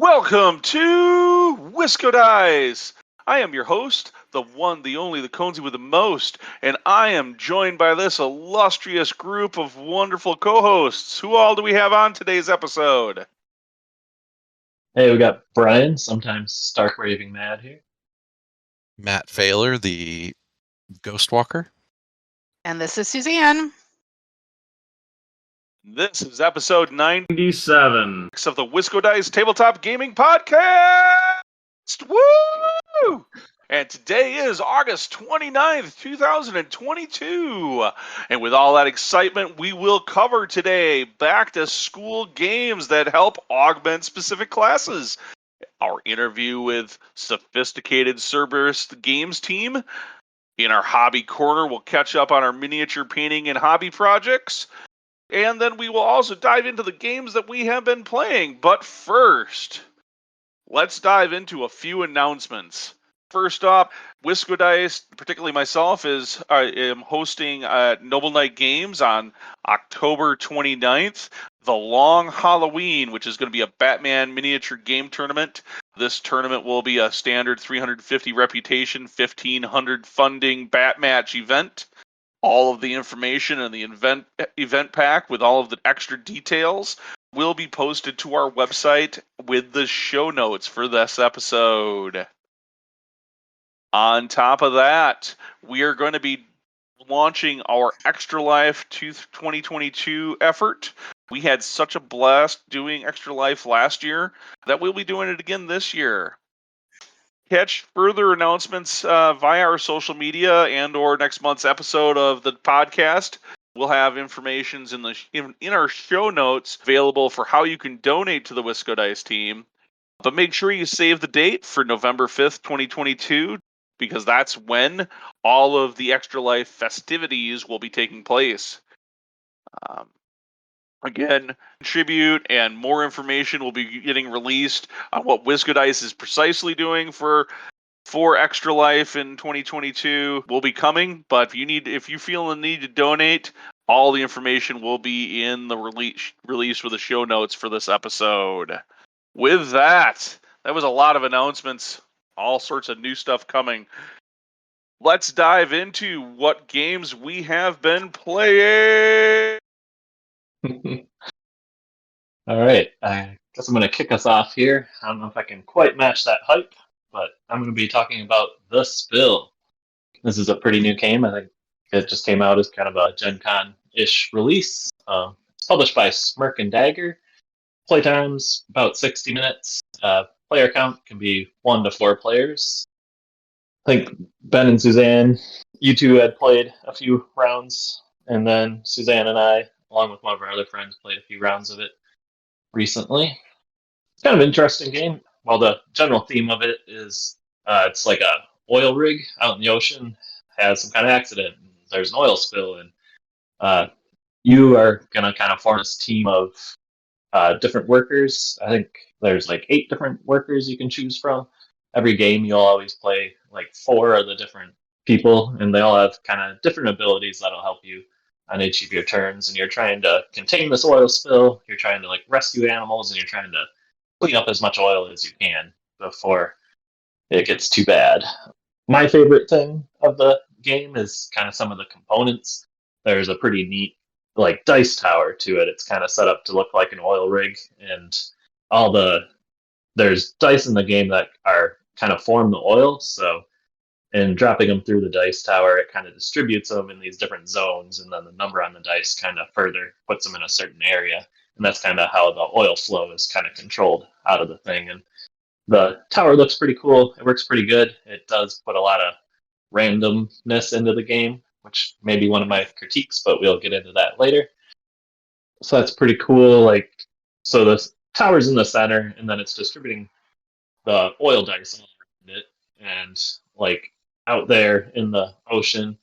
Welcome to Wisco Dice. I am your host, the one, the only, the Conesy with the most, and I am joined by this illustrious group of wonderful co-hosts. Who all do we have on today's episode? Hey, we got Brian, sometimes Stark Raving Mad here. Matt Failer, the Ghostwalker. And this is Suzanne. This is episode 97 of the Wisco Dice Tabletop Gaming Podcast! Woo! And today is August 29th, 2022. And with all that excitement, we will cover today back-to-school games that help augment specific classes. Our interview with Sophisticated Cerberus Games team. In our hobby corner, we'll catch up on our miniature painting and hobby projects. And then we will also dive into the games that we have been playing. But first, let's dive into a few announcements. First up, Wisco Dice, particularly myself, I am hosting Noble Knight Games on October 29th. The Long Halloween, which is going to be a Batman miniature game tournament. This tournament will be a standard 350 reputation, 1,500 funding bat match event. All of the information and the event pack with all of the extra details will be posted to our website with the show notes for this episode. On top of that, we are going to be launching our Extra Life 2022 effort. We had such a blast doing Extra Life last year that we'll be doing it again this year. Catch further announcements via our social media and or next month's episode of the podcast. We'll have information in our show notes available for how you can donate to the Wisco Dice team. But make sure you save the date for November 5th, 2022, because that's when all of the Extra Life festivities will be taking place. Again, contribute and more information will be getting released on what Wisco Dice is precisely doing for Extra Life in 2022 will be coming. But if you feel the need to donate, all the information will be in the release with the show notes for this episode. With that was a lot of announcements, all sorts of new stuff coming. Let's dive into what games we have been playing. All right, I guess I'm going to kick us off here. I don't know if I can quite match that hype, but I'm going to be talking about The Spill. This is a pretty new game. I think it just came out as kind of a Gen Con-ish release. It's published by Smirk and Dagger. Playtime's about 60 minutes. Player count can be 1 to 4 players. I think Ben and Suzanne, you two had played a few rounds, and then Suzanne and I, along with one of our other friends, played a few rounds of it recently. It's kind of an interesting game. Well, the general theme of it is it's like a oil rig out in the ocean has some kind of accident. And there's an oil spill, and you are going to kind of form this team of different workers. I think there's like 8 different workers you can choose from. Every game you'll always play like 4 of the different people, and they all have kind of different abilities that'll help you on each of your turns, and you're trying to contain this oil spill, you're trying to like rescue animals, and you're trying to clean up as much oil as you can before it gets too bad. My favorite thing of the game is kind of some of the components. There's a pretty neat like dice tower to it. It's kind of set up to look like an oil rig, and there's dice in the game that are kind of form the oil, so and dropping them through the dice tower, it kind of distributes them in these different zones, and then the number on the dice kind of further puts them in a certain area. And that's kind of how the oil flow is kind of controlled out of the thing. And the tower looks pretty cool. It works pretty good. It does put a lot of randomness into the game, which may be one of my critiques, but we'll get into that later. So that's pretty cool. Like, so the tower's in the center, and then it's distributing the oil dice all around it. And like out there in the ocean,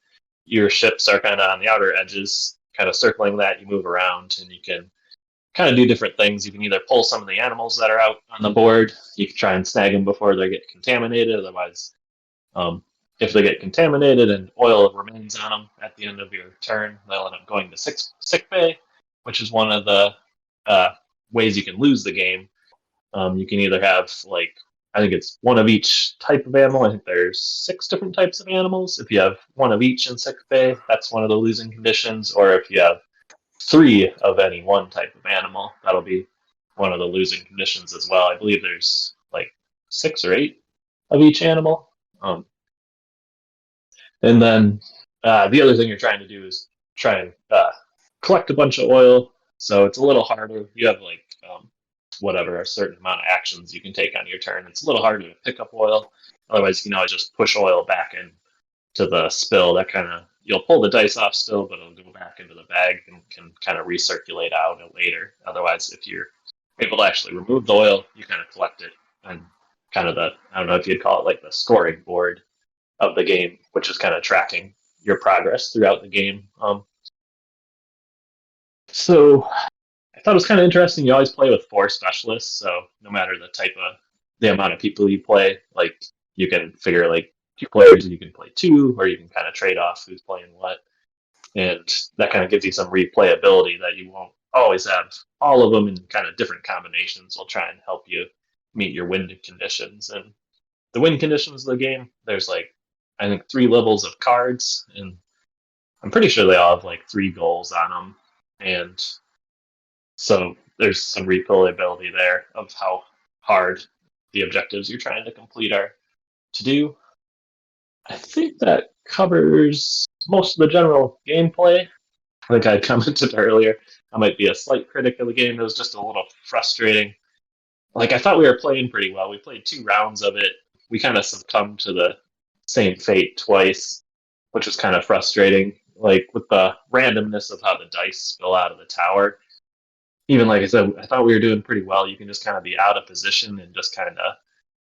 your ships are kind of on the outer edges, kind of circling that. You move around, and you can kind of do different things. You can either pull some of the animals that are out on the board. You can try and snag them before they get contaminated. Otherwise, if they get contaminated and oil remains on them at the end of your turn, they'll end up going to sick bay, which is one of the ways you can lose the game. You can either have I think it's one of each type of animal. I think there's 6 different types of animals. If you have one of each in sick bay, that's one of the losing conditions. Or if you have 3 of any one type of animal, that'll be one of the losing conditions as well. I believe there's 6 or 8 of each animal. And then the other thing you're trying to do is try and collect a bunch of oil. So it's a little harder. You have a certain amount of actions you can take on your turn. It's a little harder to pick up oil. Otherwise, you can always just push oil back into the spill. That you'll pull the dice off still, but it'll go back into the bag and can kind of recirculate out later. Otherwise, if you're able to actually remove the oil, you kind of collect it and I don't know if you'd call it the scoring board of the game, which is kind of tracking your progress throughout the game. So I thought it was kind of interesting. You always play with 4 specialists, so no matter the amount of people you play, you can figure 2 players and you can play 2, or you can kind of trade off who's playing what, and that kind of gives you some replayability that you won't always have all of them in kind of different combinations. Will try and help you meet your win conditions. And the win conditions of the game, there's I think 3 levels of cards, and I'm pretty sure they all have 3 goals on them, and so there's some replayability there of how hard the objectives you're trying to complete are to do. I think that covers most of the general gameplay. I think I commented earlier, I might be a slight critic of the game. It was just a little frustrating. I thought we were playing pretty well. We played 2 rounds of it. We kind of succumbed to the same fate twice, which was kind of frustrating. With the randomness of how the dice spill out of the tower. Even like I said, I thought we were doing pretty well. You can just kind of be out of position and just kind of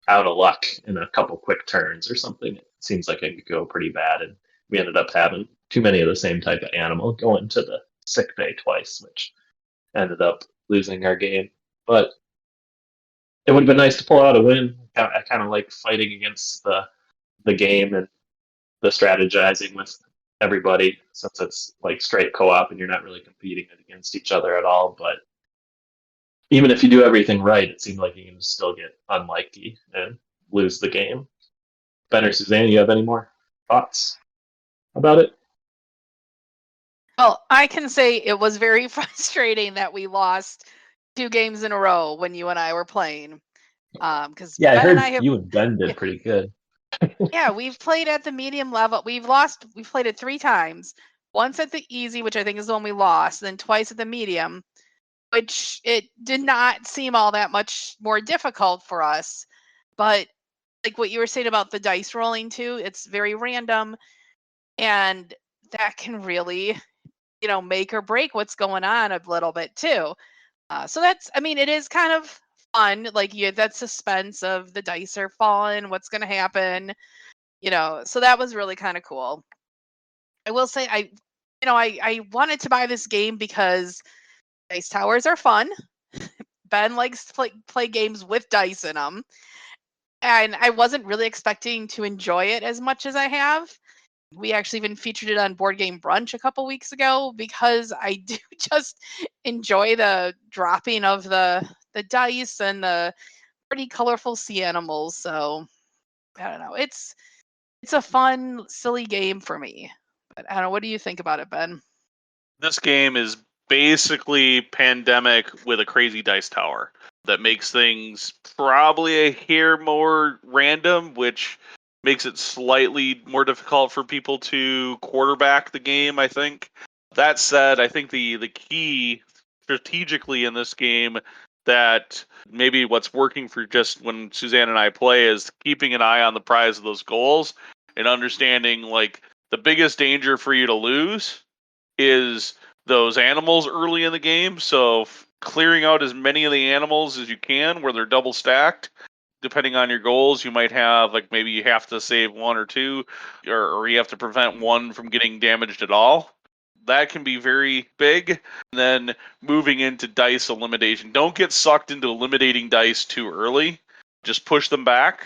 out of luck in a couple quick turns or something. It seems like it could go pretty bad, and we ended up having too many of the same type of animal going to the sick bay twice, which ended up losing our game. But it would have been nice to pull out a win. I kind of like fighting against the game and the strategizing with everybody, since it's straight co-op and you're not really competing against each other at all. But even if you do everything right, it seems like you can still get unlucky and lose the game. Ben or Suzanne, you have any more thoughts about it? Well, I can say it was very frustrating that we lost 2 games in a row when you and I were playing. Because I heard you and Ben did pretty good. Yeah, we've played at the medium level. We've played it 3 times. Once at the easy, which I think is the one we lost, then twice at the medium, which it did not seem all that much more difficult for us. But what you were saying about the dice rolling too, it's very random, and that can really, make or break what's going on a little bit too. So it is kind of fun. That suspense of the dice are falling, what's going to happen, so that was really kind of cool. I will say I wanted to buy this game because dice towers are fun. Ben likes to play games with dice in them, and I wasn't really expecting to enjoy it as much as I have. We actually even featured it on Board Game Brunch a couple weeks ago because I do just enjoy the dropping of the dice and the pretty colorful sea animals. So I don't know. It's a fun, silly game for me. But I don't know. What do you think about it, Ben? This game is basically Pandemic with a crazy dice tower that makes things probably a hair more random, which makes it slightly more difficult for people to quarterback the game, I think. That said, I think the key strategically in this game that maybe what's working for just when Suzanne and I play is keeping an eye on the prize of those goals and understanding the biggest danger for you to lose is those animals early in the game. So clearing out as many of the animals as you can where they're double stacked. Depending on your goals, you might have maybe you have to save 1 or 2, or you have to prevent 1 from getting damaged at all. That can be very big. And then moving into dice elimination. Don't get sucked into eliminating dice too early. Just push them back.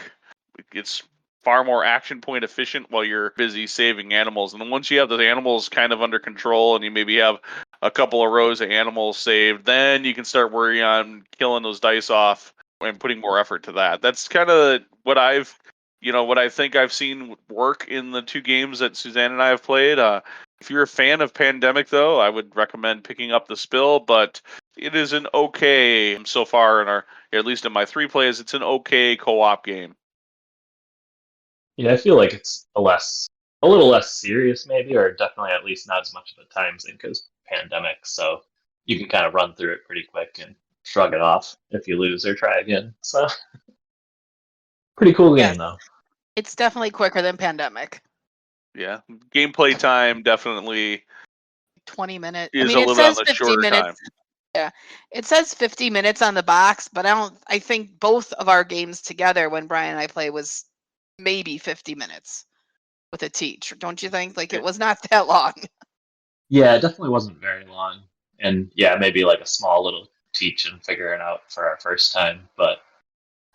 It's far more action point efficient while you're busy saving animals. And then once you have the animals kind of under control and you maybe have a couple of rows of animals saved, then you can start worrying on killing those dice off and putting more effort to that. That's kind of what I think I've seen work in the 2 games that Suzanne and I have played. If you're a fan of Pandemic, though, I would recommend picking up the Spill, but it is an okay so far at least in my 3 plays, it's an okay co-op game. Yeah, I feel like it's a little less serious, maybe, or definitely at least not as much of a time sink as Pandemic. So you can kind of run through it pretty quick and shrug it off if you lose or try again. So pretty cool game, Yes. though. It's definitely quicker than Pandemic. Yeah, gameplay time definitely 20 minutes. is I mean, a it little bit on says the 50 shorter minutes. time. Yeah, it says 50 minutes on the box, but I think both of our games together when Brian and I play was maybe 50 minutes with a teach. Don't you think? Like, it was not that long. Yeah, it definitely wasn't very long. And yeah, maybe like a small little teach and figuring out for our first time.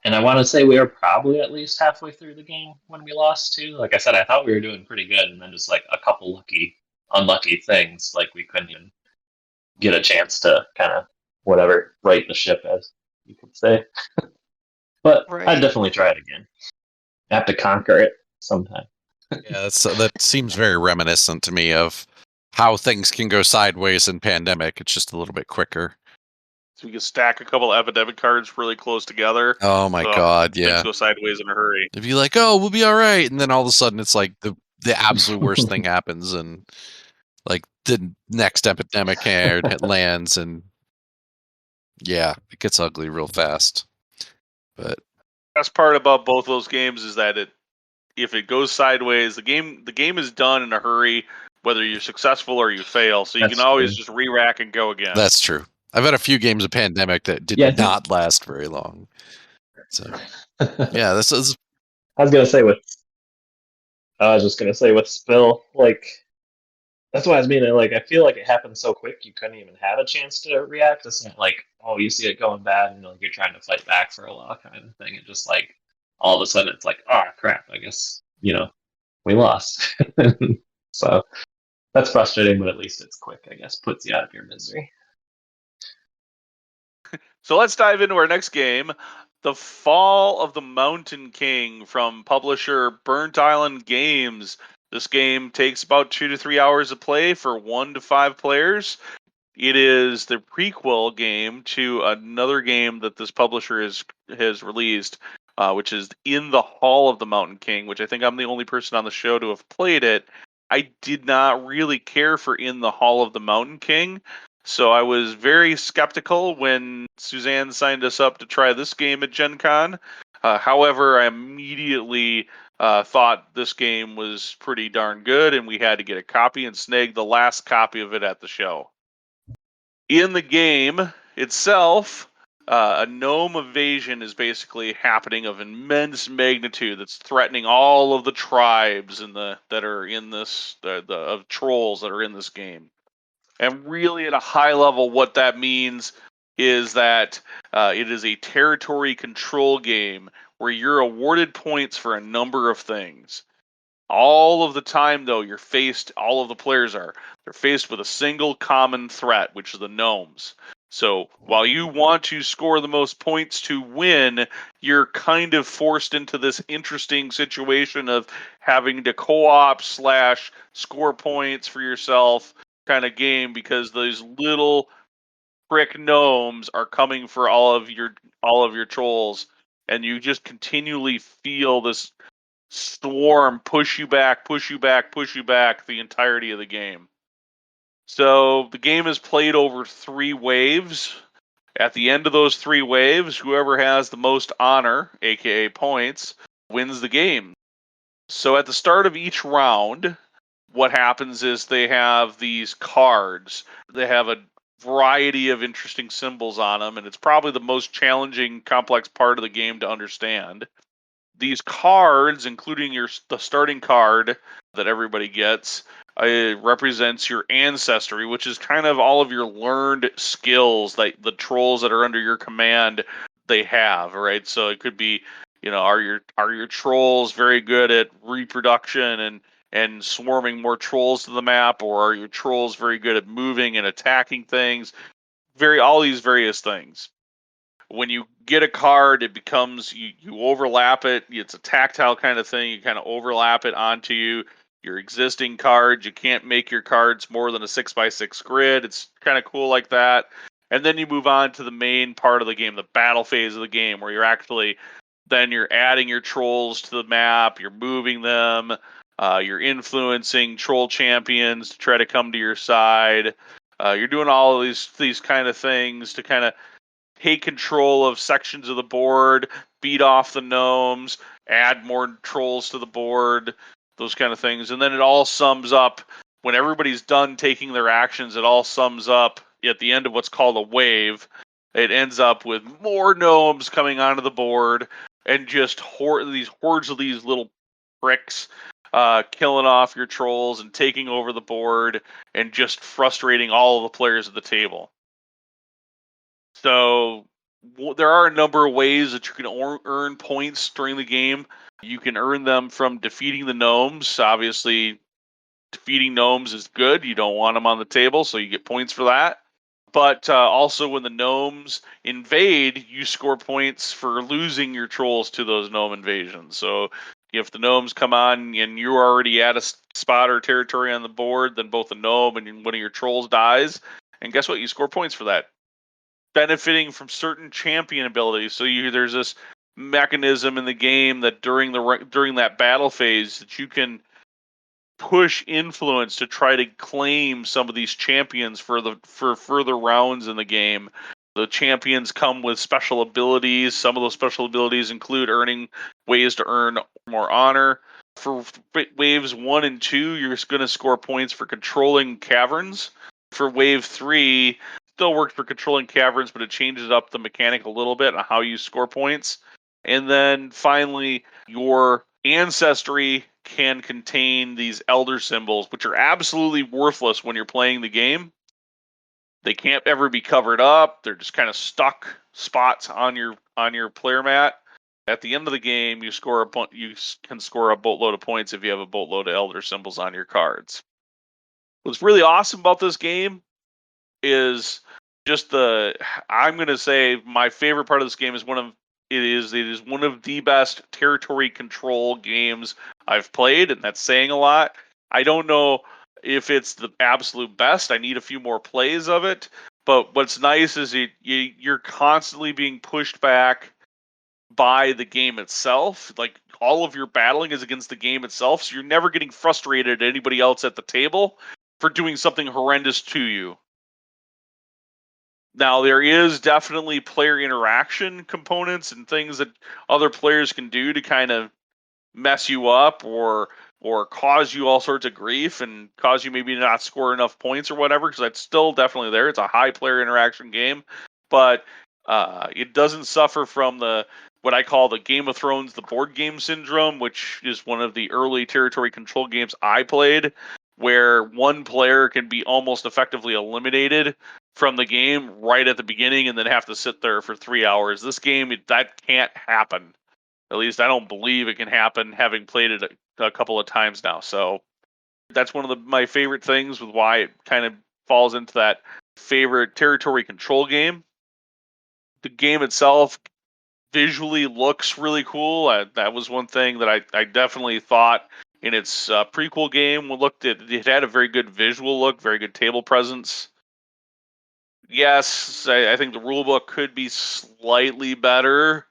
And I want to say we were probably at least halfway through the game when we lost too. Like I said, I thought we were doing pretty good, and then just like a couple unlucky things, like we couldn't even get a chance to kind of right the ship, as you could say. But Right. I'd definitely try it again. I have to conquer it sometime. Yeah, that seems very reminiscent to me of how things can go sideways in Pandemic. It's just a little bit quicker. So we can stack a couple of Epidemic cards really close together. Oh my god, Things yeah. go sideways in a hurry. If you're like, oh, we'll be all right, and then all of a sudden it's like the absolute worst thing happens, and like the next epidemic it lands, and yeah, it gets ugly real fast. But Best part about both those games is that if it goes sideways, the game is done in a hurry, whether you're successful or you fail. So you That's can always true. just re-rack and go again. that's true. I've had a few games of Pandemic that did not last very long. So yeah, this is. I was just gonna say with Spill, like that's why I was meaning. Like I feel like it happened so quick you couldn't even have a chance to react. It's not like, oh, you see it going bad and like you're trying to fight back for a while kind of thing. It just like all of a sudden it's like, oh crap, I guess we lost. So that's frustrating, but at least it's quick. I guess puts you out of your misery. So let's dive into our next game, The Fall of the Mountain King from publisher Burnt Island Games. This game takes about 2 to 3 hours of play for 1 to 5 players. It is the prequel game to another game that this publisher has released, which is In the Hall of the Mountain King, which I think I'm the only person on the show to have played it. I did not really care for In the Hall of the Mountain King, so I was very skeptical when Suzanne signed us up to try this game at Gen Con. However, I immediately thought this game was pretty darn good, and we had to get a copy and snag the last copy of it at the show. In the game itself, a gnome invasion is basically happening of immense magnitude that's threatening all of the tribes that are in this of trolls that are in this game. And really, at a high level, what that means is that it is a territory control game where you're awarded points for a number of things. All of the time, though, all of the players they're faced with a single common threat, which is the gnomes. So while you want to score the most points to win, you're kind of forced into this interesting situation of having to co-op / score points for yourself kind of game, because those little prick gnomes are coming for all of your trolls, and you just continually feel this swarm push you back the entirety of the game. So the game is played over 3 waves. At the end of those 3 waves, whoever has the most honor, aka points, wins the game. So at the start of each round, what happens is they have these cards. They have a variety of interesting symbols on them, and it's probably the most challenging, complex part of the game to understand. These cards, including the starting card that everybody gets, represents your ancestry, which is kind of all of your learned skills that the trolls that are under your command they have, right? So it could be, are your trolls very good at reproduction and swarming more trolls to the map, or are your trolls very good at moving and attacking things? All these various things. when you get a card, it becomes you overlap it. It's a tactile kind of thing. You kind of overlap it onto your existing cards. You can't make your cards more than a 6x6 grid. It's kind of cool like that. And then you move on to the main part of the game, the battle phase of the game, where you're adding your trolls to the map, you're moving them, you're influencing troll champions to try to come to your side. You're doing all of these kind of things to kind of take control of sections of the board, beat off the gnomes, add more trolls to the board, those kind of things. And then it all sums up, when everybody's done taking their actions, it all sums up at the end of what's called a wave. It ends up with more gnomes coming onto the board and just these hordes of these little pricks killing off your trolls and taking over the board and just frustrating all of the players at the table. So there are a number of ways that you can earn points during the game. You can earn them from defeating the gnomes. Obviously, defeating gnomes is good. You don't want them on the table, so you get points for that. But also, when the gnomes invade, you score points for losing your trolls to those gnome invasions. So if the gnomes come on and you're already at a spot or territory on the board, then both the gnome and one of your trolls dies. And guess what? You score points for that. Benefiting from certain champion abilities. So there's this mechanism in the game that during that battle phase that you can push influence to try to claim some of these champions for further rounds in the game. The champions come with special abilities. Some of those special abilities include ways to earn more honor. For waves 1 and 2, you're going to score points for controlling caverns. For wave 3, still works for controlling caverns, but it changes up the mechanic a little bit on how you score points. And then finally, your ancestry can contain these elder symbols, which are absolutely worthless when you're playing the game. They can't ever be covered up. They're just kind of stuck spots on your player mat. At the end of the game, you can score a boatload of points if you have a boatload of elder symbols on your cards. What's really awesome about this game is just I'm going to say my favorite part of this game is it is one of the best territory control games I've played, and that's saying a lot. I don't know if it's the absolute best. I need a few more plays of it. But what's nice is you're constantly being pushed back by the game itself. Like, all of your battling is against the game itself, so you're never getting frustrated at anybody else at the table for doing something horrendous to you. Now, there is definitely player interaction components and things that other players can do to kind of mess you up or cause you all sorts of grief and cause you maybe not score enough points or whatever, because that's still definitely there. It's a high player interaction game, but it doesn't suffer from what I call the Game of Thrones, the board game syndrome, which is one of the early territory control games I played, where one player can be almost effectively eliminated from the game right at the beginning and then have to sit there for 3 hours. This game, that can't happen. At least I don't believe it can happen, having played it a couple of times now. So that's one of my favorite things with why it kind of falls into that favorite territory control game. The game itself visually looks really cool. That was one thing that I definitely thought in its prequel game. It had a very good visual look, very good table presence. Yes, I think the rulebook could be slightly better.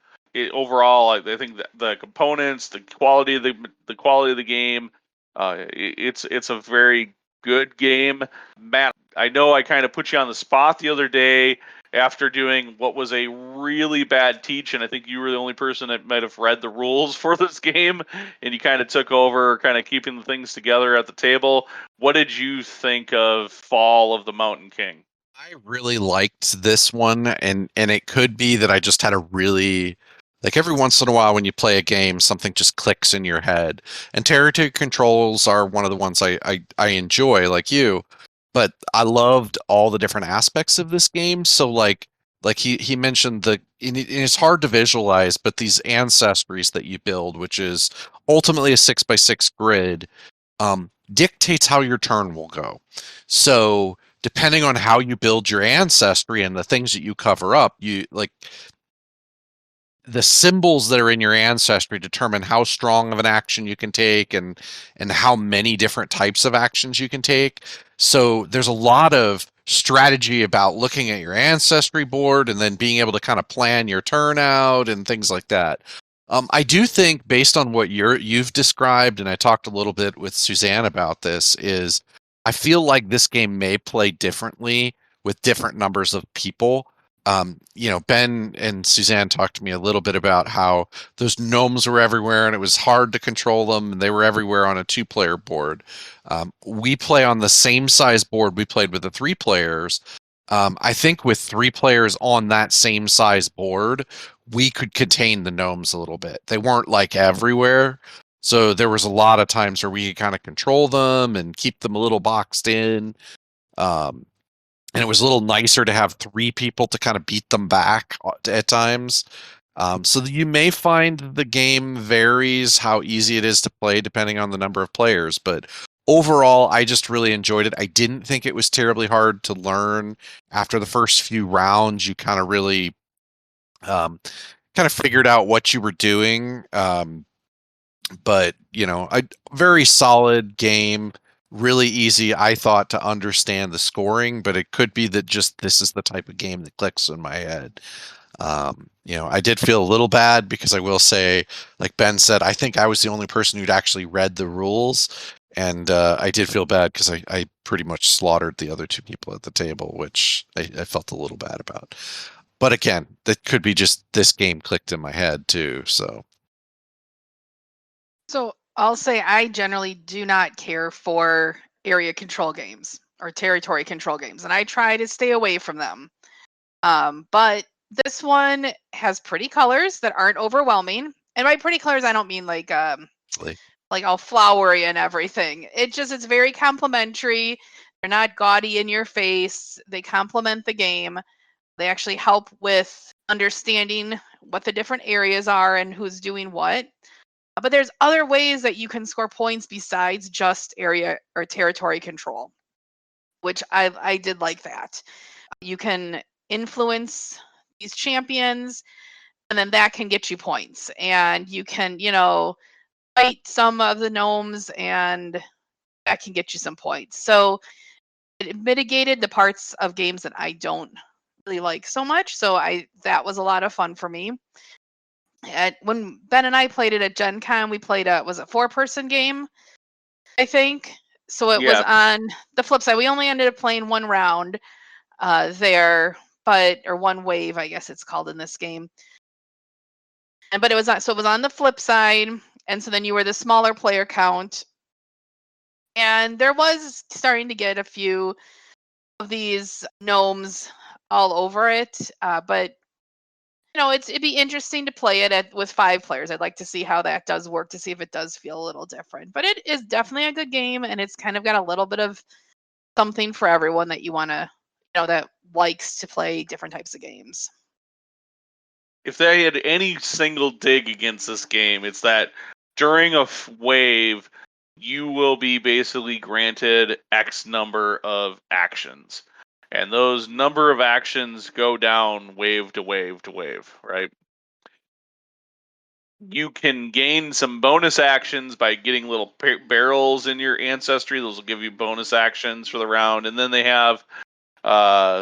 Overall, I think that the components, the quality of the game, it's a very good game. Matt, I know I kind of put you on the spot the other day after doing what was a really bad teach, and I think you were the only person that might have read the rules for this game, and you kind of took over, kind of keeping the things together at the table. What did you think of Fall of the Mountain King? I really liked this one, and it could be that I just had a really, like, every once in a while when you play a game, something just clicks in your head. And territory controls are one of the ones I enjoy, like you. But I loved all the different aspects of this game. So like he mentioned it's hard to visualize, but these ancestries that you build, which is ultimately a 6x6 grid, dictates how your turn will go. So depending on how you build your ancestry and the things that you cover up, the symbols that are in your ancestry determine how strong of an action you can take and how many different types of actions you can take. So there's a lot of strategy about looking at your ancestry board and then being able to kind of plan your turn out and things like that. I do think, based on what you've described, and I talked a little bit with Suzanne about this, is I feel like this game may play differently with different numbers of people. Ben and Suzanne talked to me a little bit about how those gnomes were everywhere and it was hard to control them, and they were everywhere on a 2-player board. We play on the same size board we played with the 3 players. I think with 3 players on that same size board, we could contain the gnomes a little bit. They weren't like everywhere. So there was a lot of times where we could kind of control them and keep them a little boxed in. And it was a little nicer to have 3 people to kind of beat them back at times. So you may find the game varies how easy it is to play depending on the number of players. But overall, I just really enjoyed it. I didn't think it was terribly hard to learn. After the first few rounds, you kind of really figured out what you were doing. But, a very solid game. Really easy, I thought, to understand the scoring, but it could be that just this is the type of game that clicks in my head. I did feel a little bad because I will say, like Ben said, I think I was the only person who'd actually read the rules, and I did feel bad because I pretty much slaughtered the other 2 people at the table, which I felt a little bad about. But again, that could be just this game clicked in my head too. So I'll say I generally do not care for area control games or territory control games, and I try to stay away from them. But this one has pretty colors that aren't overwhelming. And by pretty colors, I don't mean like all flowery and everything. It's very complimentary. They're not gaudy in your face. They complement the game. They actually help with understanding what the different areas are and who's doing what. But there's other ways that you can score points besides just area or territory control, which I did like that. You can influence these champions, and then that can get you points. And you can, fight some of the gnomes, and that can get you some points. So it mitigated the parts of games that I don't really like so much. So that was a lot of fun for me. When Ben and I played it at Gen Con, we played was a 4-person game, I think. So it was on the flip side. We only ended up playing 1 round there, or 1 wave, I guess it's called in this game. But it was on the flip side, and so then you were the smaller player count, and there was starting to get a few of these gnomes all over it, but. It'd be interesting to play it with 5 players. I'd like to see how that does work, to see if it does feel a little different. But it is definitely a good game, and it's kind of got a little bit of something for everyone that you want to, that likes to play different types of games. If they had any single dig against this game, it's that during a wave, you will be basically granted X number of actions. And those number of actions go down wave to wave to wave, right? You can gain some bonus actions by getting little barrels in your ancestry. Those will give you bonus actions for the round. And then they have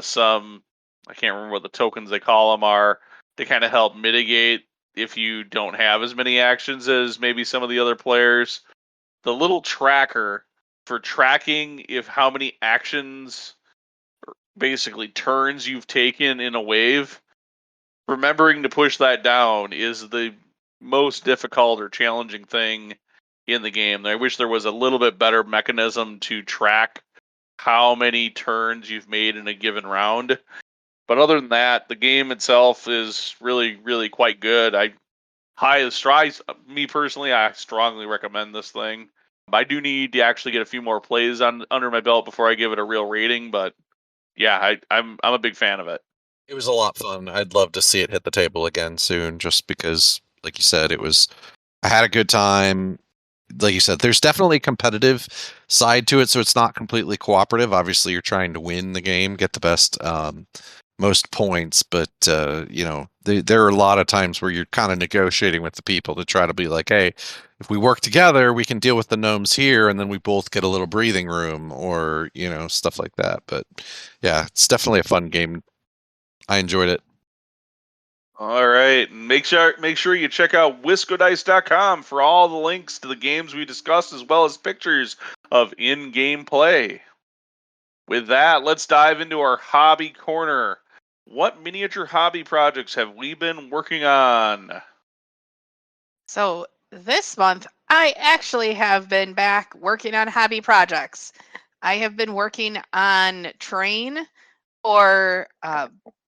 some, I can't remember what the tokens they call them are, to kind of help mitigate if you don't have as many actions as maybe some of the other players. The little tracker for tracking how many actions, basically turns you've taken in a wave, remembering to push that down is the most difficult or challenging thing in the game. I wish there was a little bit better mechanism to track how many turns you've made in a given round. But other than that, the game itself is really, really quite good. Me personally, I strongly recommend this thing. I do need to actually get a few more plays under my belt before I give it a real rating, but yeah, I'm a big fan of it. It was a lot of fun. I'd love to see it hit the table again soon, just because, like you said, I had a good time. Like you said, there's definitely a competitive side to it, so it's not completely cooperative. Obviously, you're trying to win the game, get the best most points, but there are a lot of times where you're kind of negotiating with the people to try to be like, hey, if we work together, we can deal with the gnomes here, and then we both get a little breathing room, or stuff like that. But yeah, it's definitely a fun game. I enjoyed it. All right, make sure you check out WiscoDice.com for all the links to the games we discussed, as well as pictures of in-game play. With that, let's dive into our hobby corner. What miniature hobby projects have we been working on? So this month, I actually have been back working on hobby projects. I have been working on Train for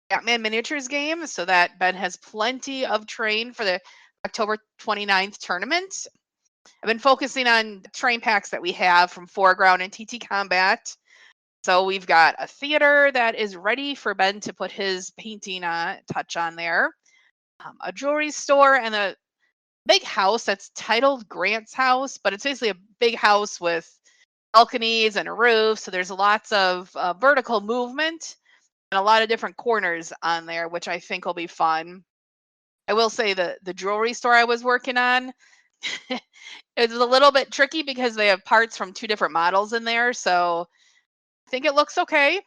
Batman Miniatures game, so that Ben has plenty of Train for the October 29th tournament. I've been focusing on Train packs that we have from Foreground and TT Combat. So we've got a theater that is ready for Ben to put his painting touch on there, a jewelry store, and a big house that's titled Grant's House, but it's basically a big house with balconies and a roof. So there's lots of vertical movement and a lot of different corners on there, which I think will be fun. I will say the jewelry store I was working on, it's a little bit tricky because they have parts from two different models in there. So I think it looks okay.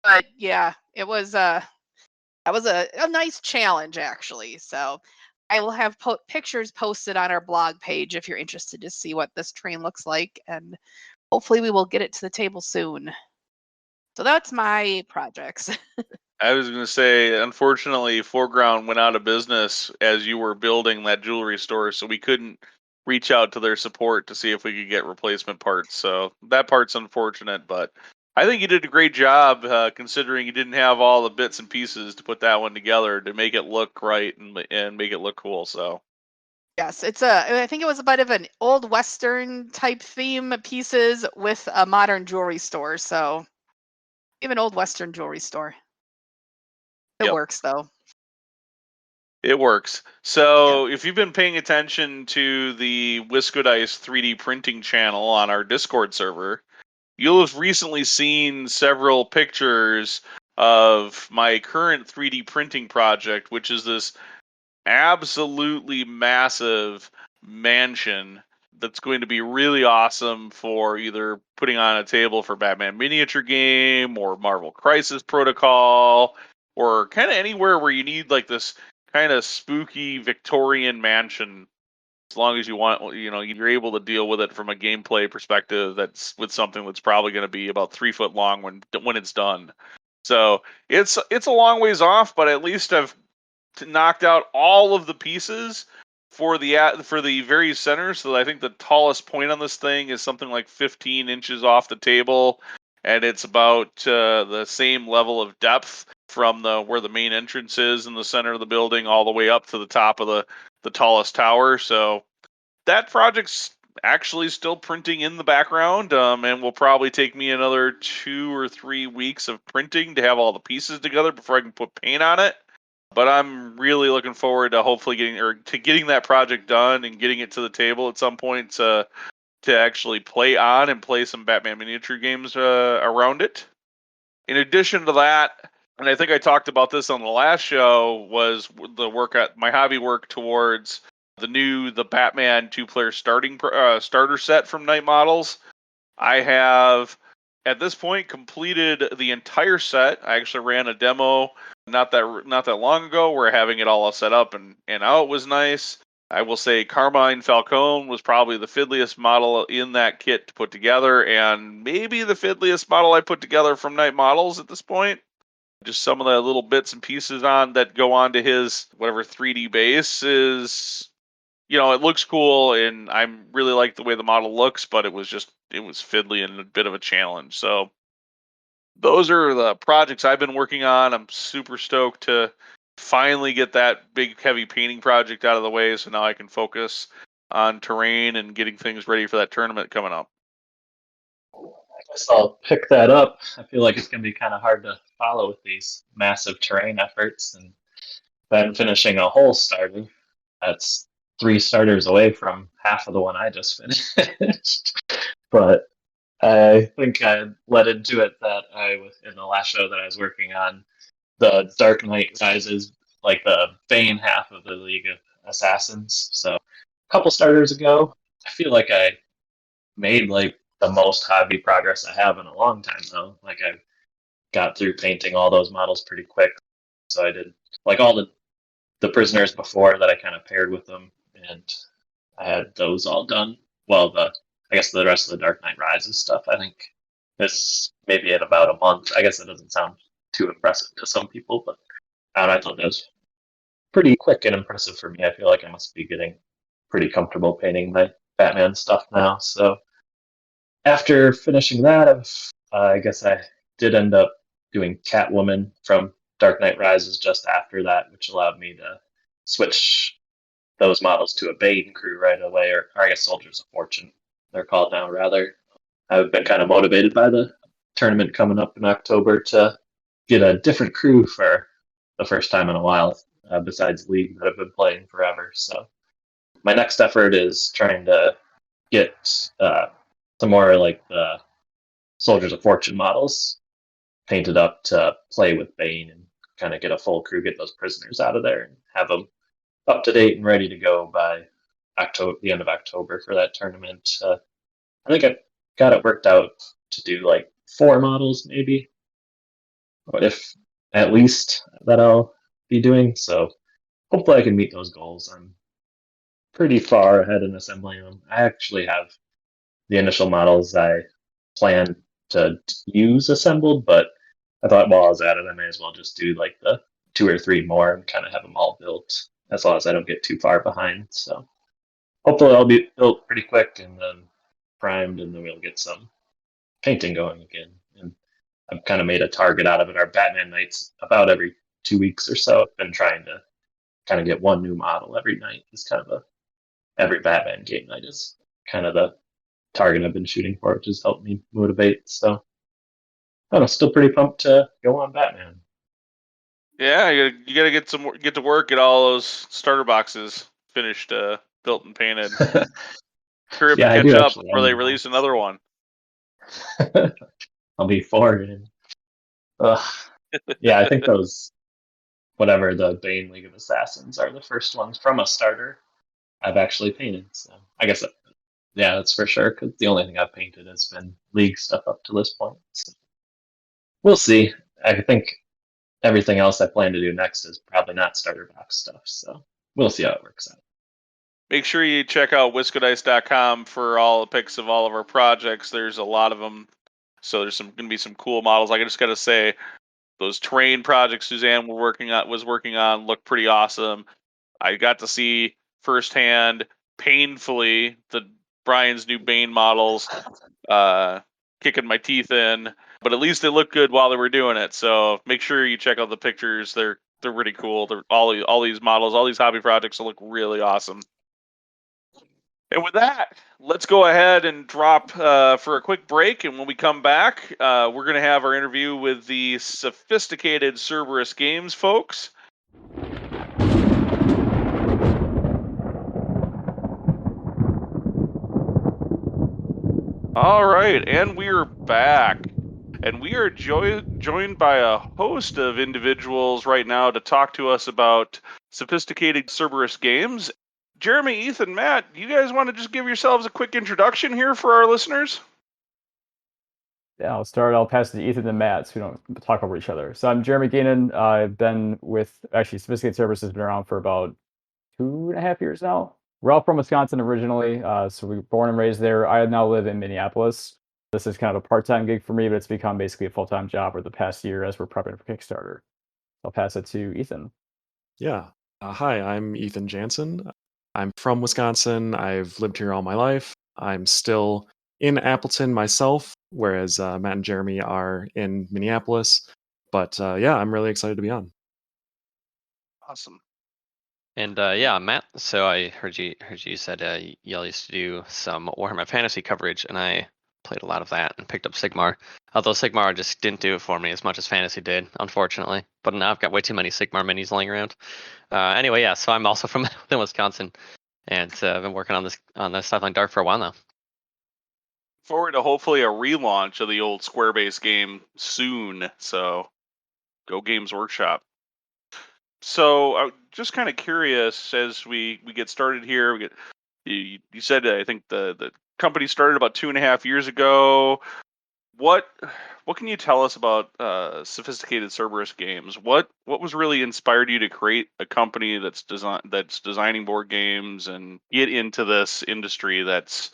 But yeah, it was that was a nice challenge actually. So I will have pictures posted on our blog page if you're interested to see what this train looks like, and hopefully we will get it to the table soon. So that's my projects. I was going to say, unfortunately, Foreground went out of business as you were building that jewelry store, so we couldn't reach out to their support to see if we could get replacement parts. So that part's unfortunate, but I think you did a great job considering you didn't have all the bits and pieces to put that one together to make it look right and make it look cool. So Yes, I think it was a bit of an old Western type theme pieces with a modern jewelry store. So even old Western jewelry store. It Yep. works though. It works. So if you've been paying attention to the WiscoDice 3D printing channel on our Discord server, you'll have recently seen several pictures of my current 3D printing project, which is this absolutely massive mansion that's going to be really awesome for either putting on a table for Batman miniature game or Marvel Crisis Protocol or kind of anywhere where you need like this kind of spooky Victorian mansion. As long as you want, you're able to deal with it from a gameplay perspective. That's with something that's probably going to be about 3 foot long when it's done. So it's a long ways off, but at least I've knocked out all of the pieces for the very center. So I think the tallest point on this thing is something like 15 inches off the table, and it's about the same level of depth from where the main entrance is in the center of the building all the way up to the top of the tallest tower. So that project's actually still printing in the background, and will probably take me another 2 or 3 weeks of printing to have all the pieces together before I can put paint on it. But I'm really looking forward to hopefully getting that project done and getting it to the table at some point to actually play on and play some Batman miniature games around it. In addition to that, and I think I talked about this on the last show, was the work at my hobby work towards the Batman 2-player starter set from Night Models. I have at this point completed the entire set. I actually ran a demo not that long ago. We're having it all set up and out. It was nice. I will say Carmine Falcone was probably the fiddliest model in that kit to put together, and maybe the fiddliest model I put together from Night Models at this point. Just some of the little bits and pieces that go onto his whatever 3D base is, it looks cool, and I really like the way the model looks, but it was fiddly and a bit of a challenge. So those are the projects I've been working on. I'm super stoked to finally get that big, heavy painting project out of the way, so now I can focus on terrain and getting things ready for that tournament coming up. I guess I'll pick that up. I feel like it's going to be kind of hard to follow with these massive terrain efforts, and then finishing a whole starter. That's 3 starters away from half of the one I just finished. But I think I led into it that in the last show that I was working on, the Dark Knight Rises, like the Bane half of the League of Assassins. So a couple starters ago, I feel like I made like the most hobby progress I have in a long time though. Like I got through painting all those models pretty quick. So I did like all the prisoners before that I kind of paired with them, and I had those all done. Well, I guess the rest of the Dark Knight Rises stuff, I think is maybe in about a month. I guess that doesn't sound too impressive to some people, but I thought that was pretty quick and impressive for me. I feel like I must be getting pretty comfortable painting my Batman stuff now. So after finishing that, I guess I did end up doing Catwoman from Dark Knight Rises just after that, which allowed me to switch those models to a Bane crew right away, or I guess Soldiers of Fortune, they're called now, rather. I've been kind of motivated by the tournament coming up in October to get a different crew for the first time in a while, besides League that I've been playing forever. So my next effort is trying to get some more like the Soldiers of Fortune models painted up to play with Bane and kind of get a full crew, get those prisoners out of there and have them up to date and ready to go by the end of October for that tournament. I think I got it worked out to do like 4 models maybe, but if at least that I'll be doing. So hopefully I can meet those goals. I'm pretty far ahead in assembling them. I actually have the initial models I planned to use assembled, but I thought while I was at it, I may as well just do like the 2 or 3 more and kind of have them all built as long as I don't get too far behind. So hopefully I'll be built pretty quick and then primed, and then we'll get some painting going again. And I've kind of made a target out of it. Our Batman nights about every 2 weeks or so. I've been trying to kind of get one new model every night. It's kind of every Batman game night is kind of the target I've been shooting for, which has helped me motivate. So I don't know, still pretty pumped to go on Batman. Yeah, you gotta get to work, get all those starter boxes finished, built and painted. Hurry up Yeah, I and do catch up actually. before they release another one. I'll be 4 in. Yeah, I think those, whatever the Bane League of Assassins are the first ones from a starter I've actually painted. So I guess, yeah, that's for sure, because the only thing I've painted has been League stuff up to this point. So we'll see. I think everything else I plan to do next is probably not starter box stuff. So we'll see how it works out. Make sure you check out WiscoDice.com for all the pics of all of our projects. There's a lot of them. So there's going to be some cool models. I just got to say, those terrain projects Suzanne was working on look pretty awesome. I got to see firsthand, painfully, Brian's new Bane models kicking my teeth in. But at least they look good while they were doing it. So make sure you check out the pictures. They're pretty cool. They're all these models, all these hobby projects will look really awesome. And with that, let's go ahead and drop for a quick break. And when we come back, we're going to have our interview with the Sophisticated Cerberus Games folks. All right, and we're back. And we are joined by a host of individuals right now to talk to us about Sophisticated Cerberus Games. Jeremy, Ethan, Matt, you guys want to just give yourselves a quick introduction here for our listeners? Yeah, I'll pass it to Ethan and Matt so we don't talk over each other. So I'm Jeremy Geenan. I've been with, Sophisticated Cerberus has been around for about 2.5 years now. We're all from Wisconsin originally, so we were born and raised there. I now live in Minneapolis. This is kind of a part-time gig for me, but it's become basically a full-time job over the past year as we're prepping for Kickstarter. I'll pass it to Ethan. Yeah. Hi, I'm Ethan Jansen. I'm from Wisconsin. I've lived here all my life. I'm still in Appleton myself, whereas Matt and Jeremy are in Minneapolis. But yeah, I'm really excited to be on. Awesome. And yeah, Matt. So I heard you said y'all used to do some Warhammer Fantasy coverage, and I played a lot of that and picked up Sigmar. Although Sigmar just didn't do it for me as much as Fantasy did, unfortunately. But now I've got way too many Sigmar minis laying around. Anyway, yeah. So I'm also from Wisconsin, and I've been working on this Sideline Dark for a while now. Forward to hopefully a relaunch of the old Squarebase game soon. So Go Games Workshop. So I'm just kind of curious as we get started here. You said I think the company started about 2.5 years ago. What can you tell us about Sophisticated Cerberus Games? What was really inspired you to create a company that's designing board games and get into this industry that's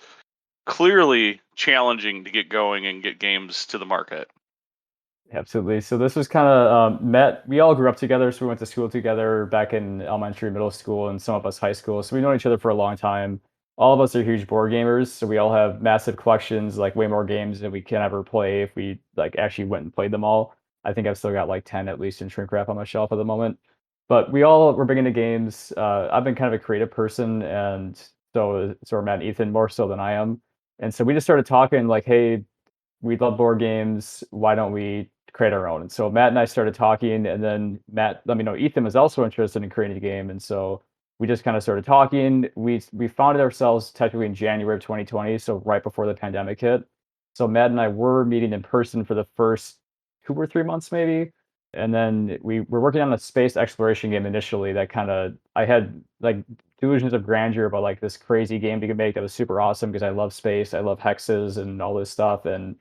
clearly challenging to get going and get games to the market? Absolutely. So this was kind of we all grew up together. So we went to school together back in elementary, middle school, and some of us high school. So we've known each other for a long time. All of us are huge board gamers. So we all have massive collections, like way more games than we can ever play if we like actually went and played them all. I think I've still got like 10 at least in shrink wrap on my shelf at the moment. But we all were big into games. I've been kind of a creative person, and so are Matt and Ethan more so than I am. And so we just started talking like, hey, we love board games. Why don't we create our own? And so Matt and I started talking, and then Matt let me know Ethan was also interested in creating a game, and so we just kind of started talking. We founded ourselves technically in January of 2020, so right before the pandemic hit. So Matt and I were meeting in person for the first 2 or 3 months, maybe, and then we were working on a space exploration game initially. That kind of I had like delusions of grandeur about like this crazy game we could make that was super awesome because I love space, I love hexes and all this stuff, and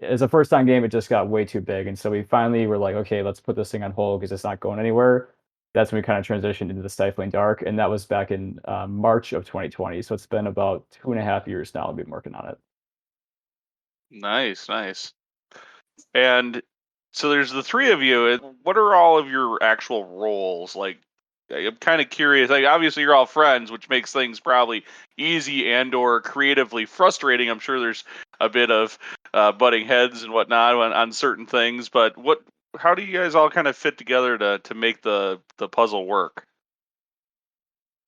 as a first time game, it just got way too big. And so we finally were like, okay, let's put this thing on hold because it's not going anywhere. That's when we kind of transitioned into the Stifling Dark. And that was back in March of 2020. So it's been about 2.5 years now we've been working on it. Nice. And so there's the three of you. What are all of your actual roles? Like, I'm kind of curious. Like, obviously you're all friends, which makes things probably easy and/or creatively frustrating. I'm sure there's a bit of butting heads and whatnot on certain things. But how do you guys all kind of fit together to make the puzzle work?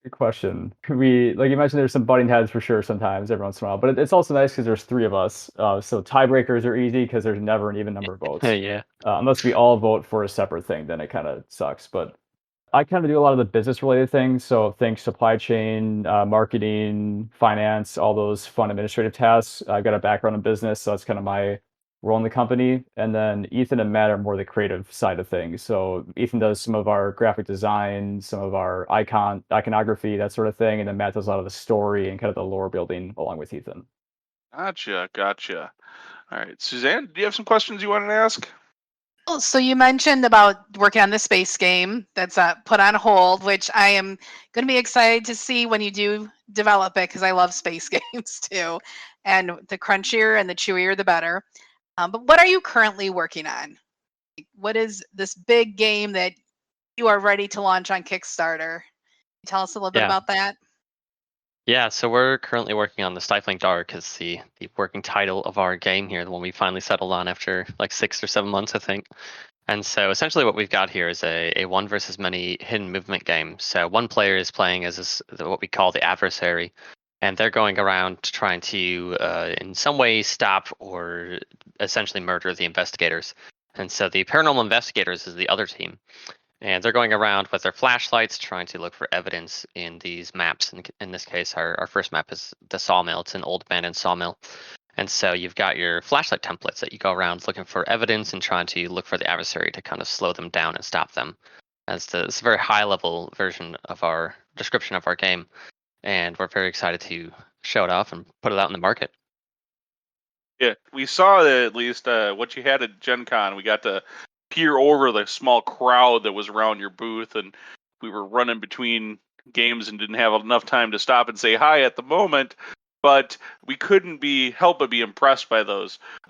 Good question. We, like you mentioned, there's some butting heads for sure sometimes, every once in a while. But it's also nice because there's three of us. So tiebreakers are easy because there's never an even number of votes. Yeah. Unless we all vote for a separate thing, then it kind of sucks. But I kind of do a lot of the business related things. So think supply chain, marketing, finance, all those fun administrative tasks. I've got a background in business, so that's kind of my role in the company. And then Ethan and Matt are more the creative side of things. So Ethan does some of our graphic design, some of our iconography, that sort of thing. And then Matt does a lot of the story and kind of the lore building along with Ethan. Gotcha. All right, Suzanne, do you have some questions you wanted to ask? Oh, so you mentioned about working on the space game that's put on hold, which I am going to be excited to see when you do develop it because I love space games too. And the crunchier and the chewier, the better. But what are you currently working on? What is this big game that you are ready to launch on Kickstarter? Can you tell us a little bit Yeah. about that? Yeah, so we're currently working on the Stifling Dark is the working title of our game here, the one we finally settled on after like 6 or 7 months, I think. And so essentially what we've got here is a one versus many hidden movement game. So one player is playing as what we call the adversary, and they're going around trying to in some way stop or essentially murder the investigators. And so the paranormal investigators is the other team. And they're going around with their flashlights trying to look for evidence in these maps. In this case, our first map is the sawmill. It's an old abandoned sawmill. And so you've got your flashlight templates that you go around looking for evidence and trying to look for the adversary to kind of slow them down and stop them. It's a very high level version of our description of our game. And we're very excited to show it off and put it out in the market. Yeah, we saw at least what you had at Gen Con. We got to peer over the small crowd that was around your booth, and we were running between games and didn't have enough time to stop and say hi at the moment. But we couldn't help but be impressed by the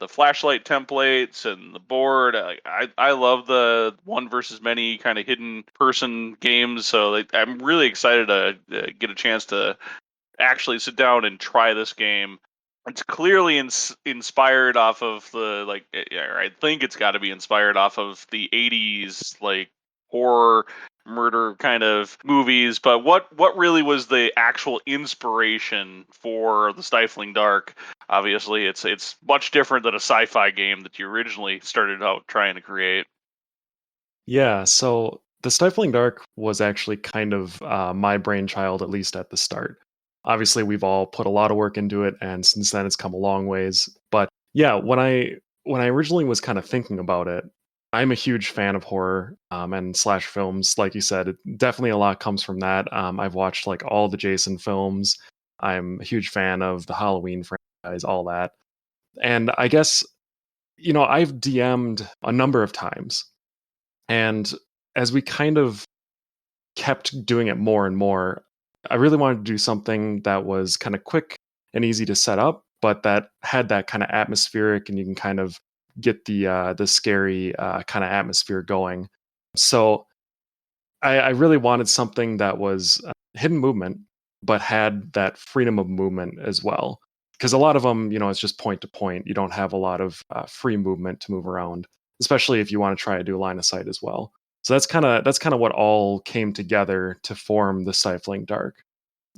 flashlight templates and the board. I love the one versus many kind of hidden person games, so I'm really excited to get a chance to actually sit down and try this game. It's clearly inspired off of I think it's got to be inspired off of the 80s like horror murder kind of movies. But what really was the actual inspiration for the Stifling Dark? Obviously, it's much different than a sci-fi game that you originally started out trying to create. Yeah, so the Stifling Dark was actually kind of my brainchild, at least at the start. Obviously, we've all put a lot of work into it, and since then it's come a long ways. But yeah, when I originally was kind of thinking about it, I'm a huge fan of horror and slash films. Like you said, definitely a lot comes from that. I've watched like all the Jason films. I'm a huge fan of the Halloween franchise, all that. And I guess, I've DM'd a number of times. And as we kind of kept doing it more and more, I really wanted to do something that was kind of quick and easy to set up, but that had that kind of atmospheric, and you can kind of get the scary kind of atmosphere going. So I really wanted something that was hidden movement, but had that freedom of movement as well. Because a lot of them, it's just point to point. You don't have a lot of free movement to move around, especially if you want to try to do line of sight as well. So that's kind of what all came together to form the Stifling Dark.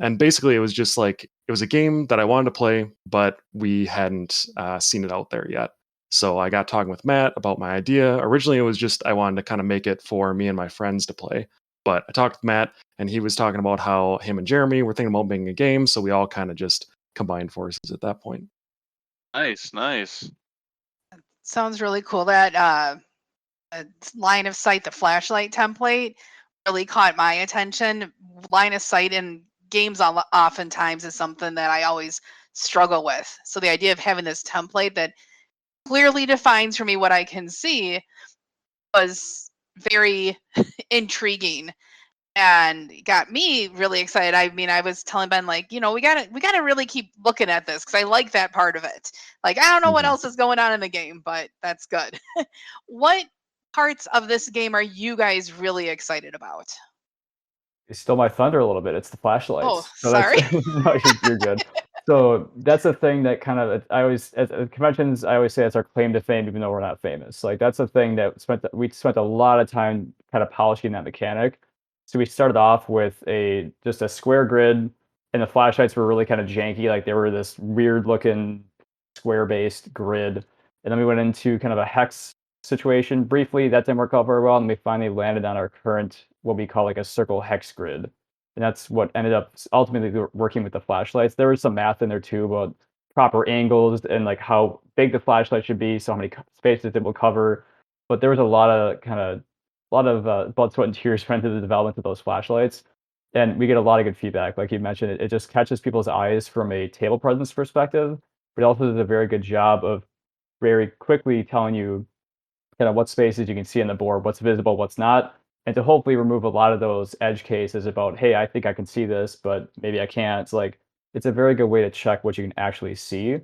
And basically, it was just like it was a game that I wanted to play, but we hadn't seen it out there yet. So I got talking with Matt about my idea. Originally, it was just I wanted to kind of make it for me and my friends to play. But I talked with Matt, and he was talking about how him and Jeremy were thinking about making a game. So we all kind of just combined forces at that point. Nice. Sounds really cool. That line of sight, the flashlight template, really caught my attention. Line of sight in games oftentimes is something that I always struggle with. So the idea of having this template that clearly defines for me what I can see was very intriguing and got me really excited. I mean, I was telling Ben, like, we gotta really keep looking at this because I like that part of it. Like, I don't know what else is going on in the game, but that's good. What parts of this game are you guys really excited about? You stole my thunder a little bit. It's the flashlights. Oh, So that's sorry. no, you're good. So that's a thing that kind of I always at conventions I always say it's our claim to fame, even though we're not famous. Like that's a thing that we spent a lot of time kind of polishing that mechanic. So we started off with just a square grid, and the flashlights were really kind of janky. Like they were this weird looking square based grid, and then we went into kind of a hex situation briefly. That didn't work out very well, and we finally landed on our current what we call like a circle hex grid, and that's what ended up ultimately working with the flashlights. There was some math in there too about proper angles and like how big the flashlight should be, so how many spaces it will cover. But there was a lot of blood, sweat, and tears went into the development of those flashlights, and we get a lot of good feedback. Like you mentioned, it just catches people's eyes from a table presence perspective, but it also does a very good job of very quickly telling you kind of what spaces you can see on the board, what's visible, what's not, and to hopefully remove a lot of those edge cases about, hey, I think I can see this, but maybe I can't. It's like it's a very good way to check what you can actually see.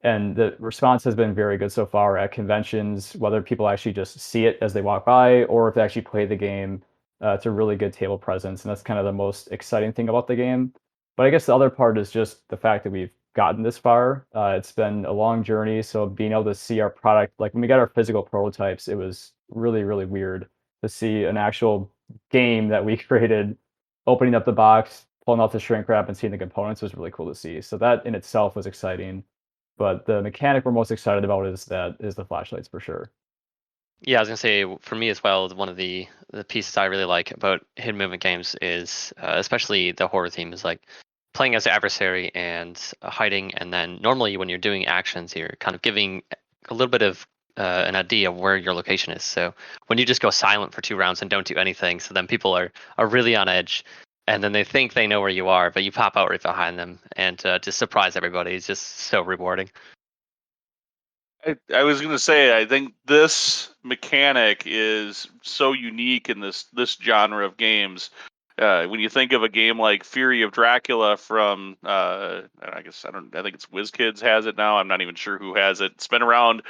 And the response has been very good so far at conventions, whether people actually just see it as they walk by or if they actually play the game. It's a really good table presence, and that's kind of the most exciting thing about the game. But I guess the other part is just the fact that we've gotten this far. It's been a long journey, so being able to see our product, like when we got our physical prototypes, it was really, really weird to see an actual game that we created, opening up the box, pulling out the shrink wrap, and seeing the components was really cool to see. So that in itself was exciting. But the mechanic we're most excited about is the flashlights for sure. Yeah, I was gonna say for me as well. One of the pieces I really like about hidden movement games is, especially the horror theme, is like playing as the adversary and hiding, and then normally when you're doing actions, you're kind of giving a little bit of an idea of where your location is. So when you just go silent for 2 rounds and don't do anything, so then people are really on edge, and then they think they know where you are, but you pop out right behind them and just surprise everybody. It's just so rewarding. I was gonna say, I think this mechanic is so unique in this genre of games. When you think of a game like Fury of Dracula from, I think it's WizKids has it now. I'm not even sure who has it. It's been around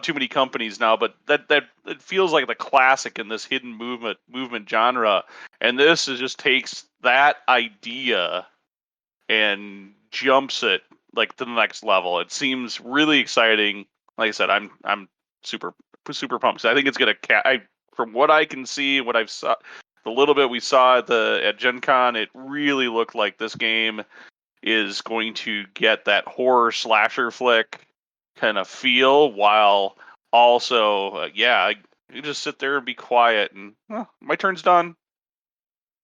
too many companies now, but that it feels like the classic in this hidden movement genre. And this just takes that idea and jumps it like to the next level. It seems really exciting. Like I said, I'm super pumped. So I think it's gonna. From what I can see, what I've saw, the little bit we saw at Gen Con, it really looked like this game is going to get that horror slasher flick kind of feel, while also, you just sit there and be quiet and my turn's done.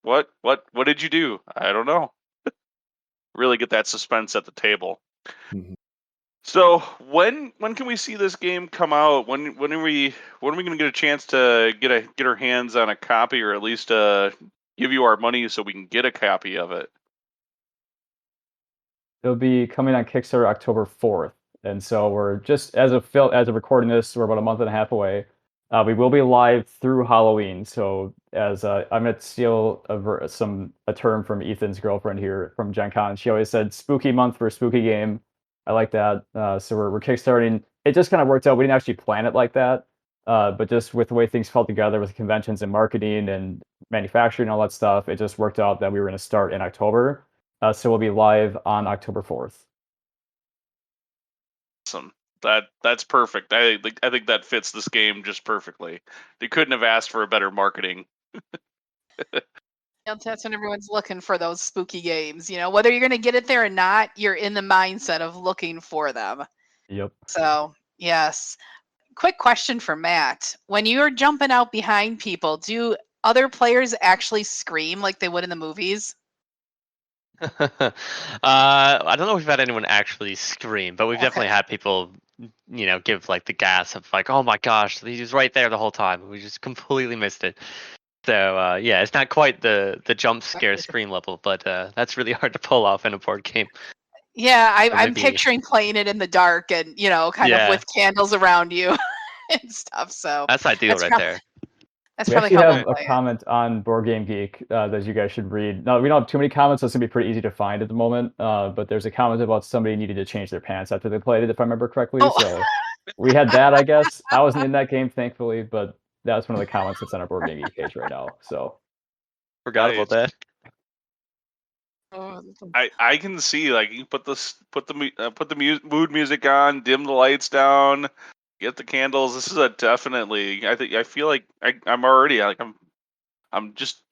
What did you do? I don't know. Really get that suspense at the table. Mhm. So when can we see this game come out? When are we going to get a chance to get our hands on a copy, or at least give you our money so we can get a copy of it? It'll be coming on Kickstarter October 4th, and so we're just as of recording this, we're about a month and a half away. We will be live through Halloween. So as I'm gonna steal a term from Ethan's girlfriend here from Gen Con. She always said spooky month for a spooky game. I like that. So we're kickstarting. It just kind of worked out. We didn't actually plan it like that, but just with the way things fell together with conventions and marketing and manufacturing and all that stuff, it just worked out that we were going to start in October. So we'll be live on October 4th. Awesome. That's perfect. I think that fits this game just perfectly. They couldn't have asked for a better marketing. That's when everyone's looking for those spooky games. Whether you're going to get it there or not, you're in the mindset of looking for them. Yep. So, yes. Quick question for Matt. When you're jumping out behind people, do other players actually scream like they would in the movies? I don't know if we've had anyone actually scream, but we've definitely had people, give like the gas of like, oh my gosh, he was right there the whole time. We just completely missed it. So yeah, it's not quite the jump scare scream level, but that's really hard to pull off in a board game. Yeah, I'm picturing playing it in the dark and kind of with candles around you and stuff. So that's ideal there. That's we probably actually how have a comment on Board Game Geek that you guys should read. No, we don't have too many comments, so it's gonna be pretty easy to find at the moment. But there's a comment about somebody needed to change their pants after they played it, if I remember correctly. Oh. So we had that, I guess. I wasn't in that game, thankfully, but that's one of the comments that's on our Board Game Geek page right now. So forgot about that. I can see, like, you put the mood music on, dim the lights down, get the candles. This is a definitely. I feel like I'm already like I'm just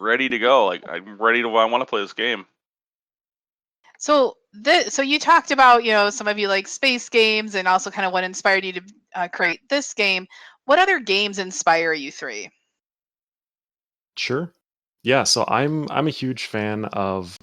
ready to go. Like I'm ready to. I want to play this game. So you talked about some of you like space games and also kind of what inspired you to create this game. What other games inspire you three? Sure. Yeah, so I'm a huge fan of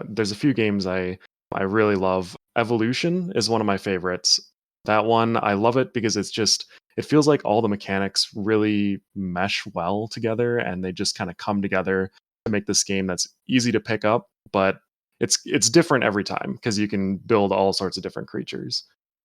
there's a few games I really love. Evolution is one of my favorites. That one, I love it because it feels like all the mechanics really mesh well together and they just kind of come together to make this game that's easy to pick up, but it's different every time because you can build all sorts of different creatures.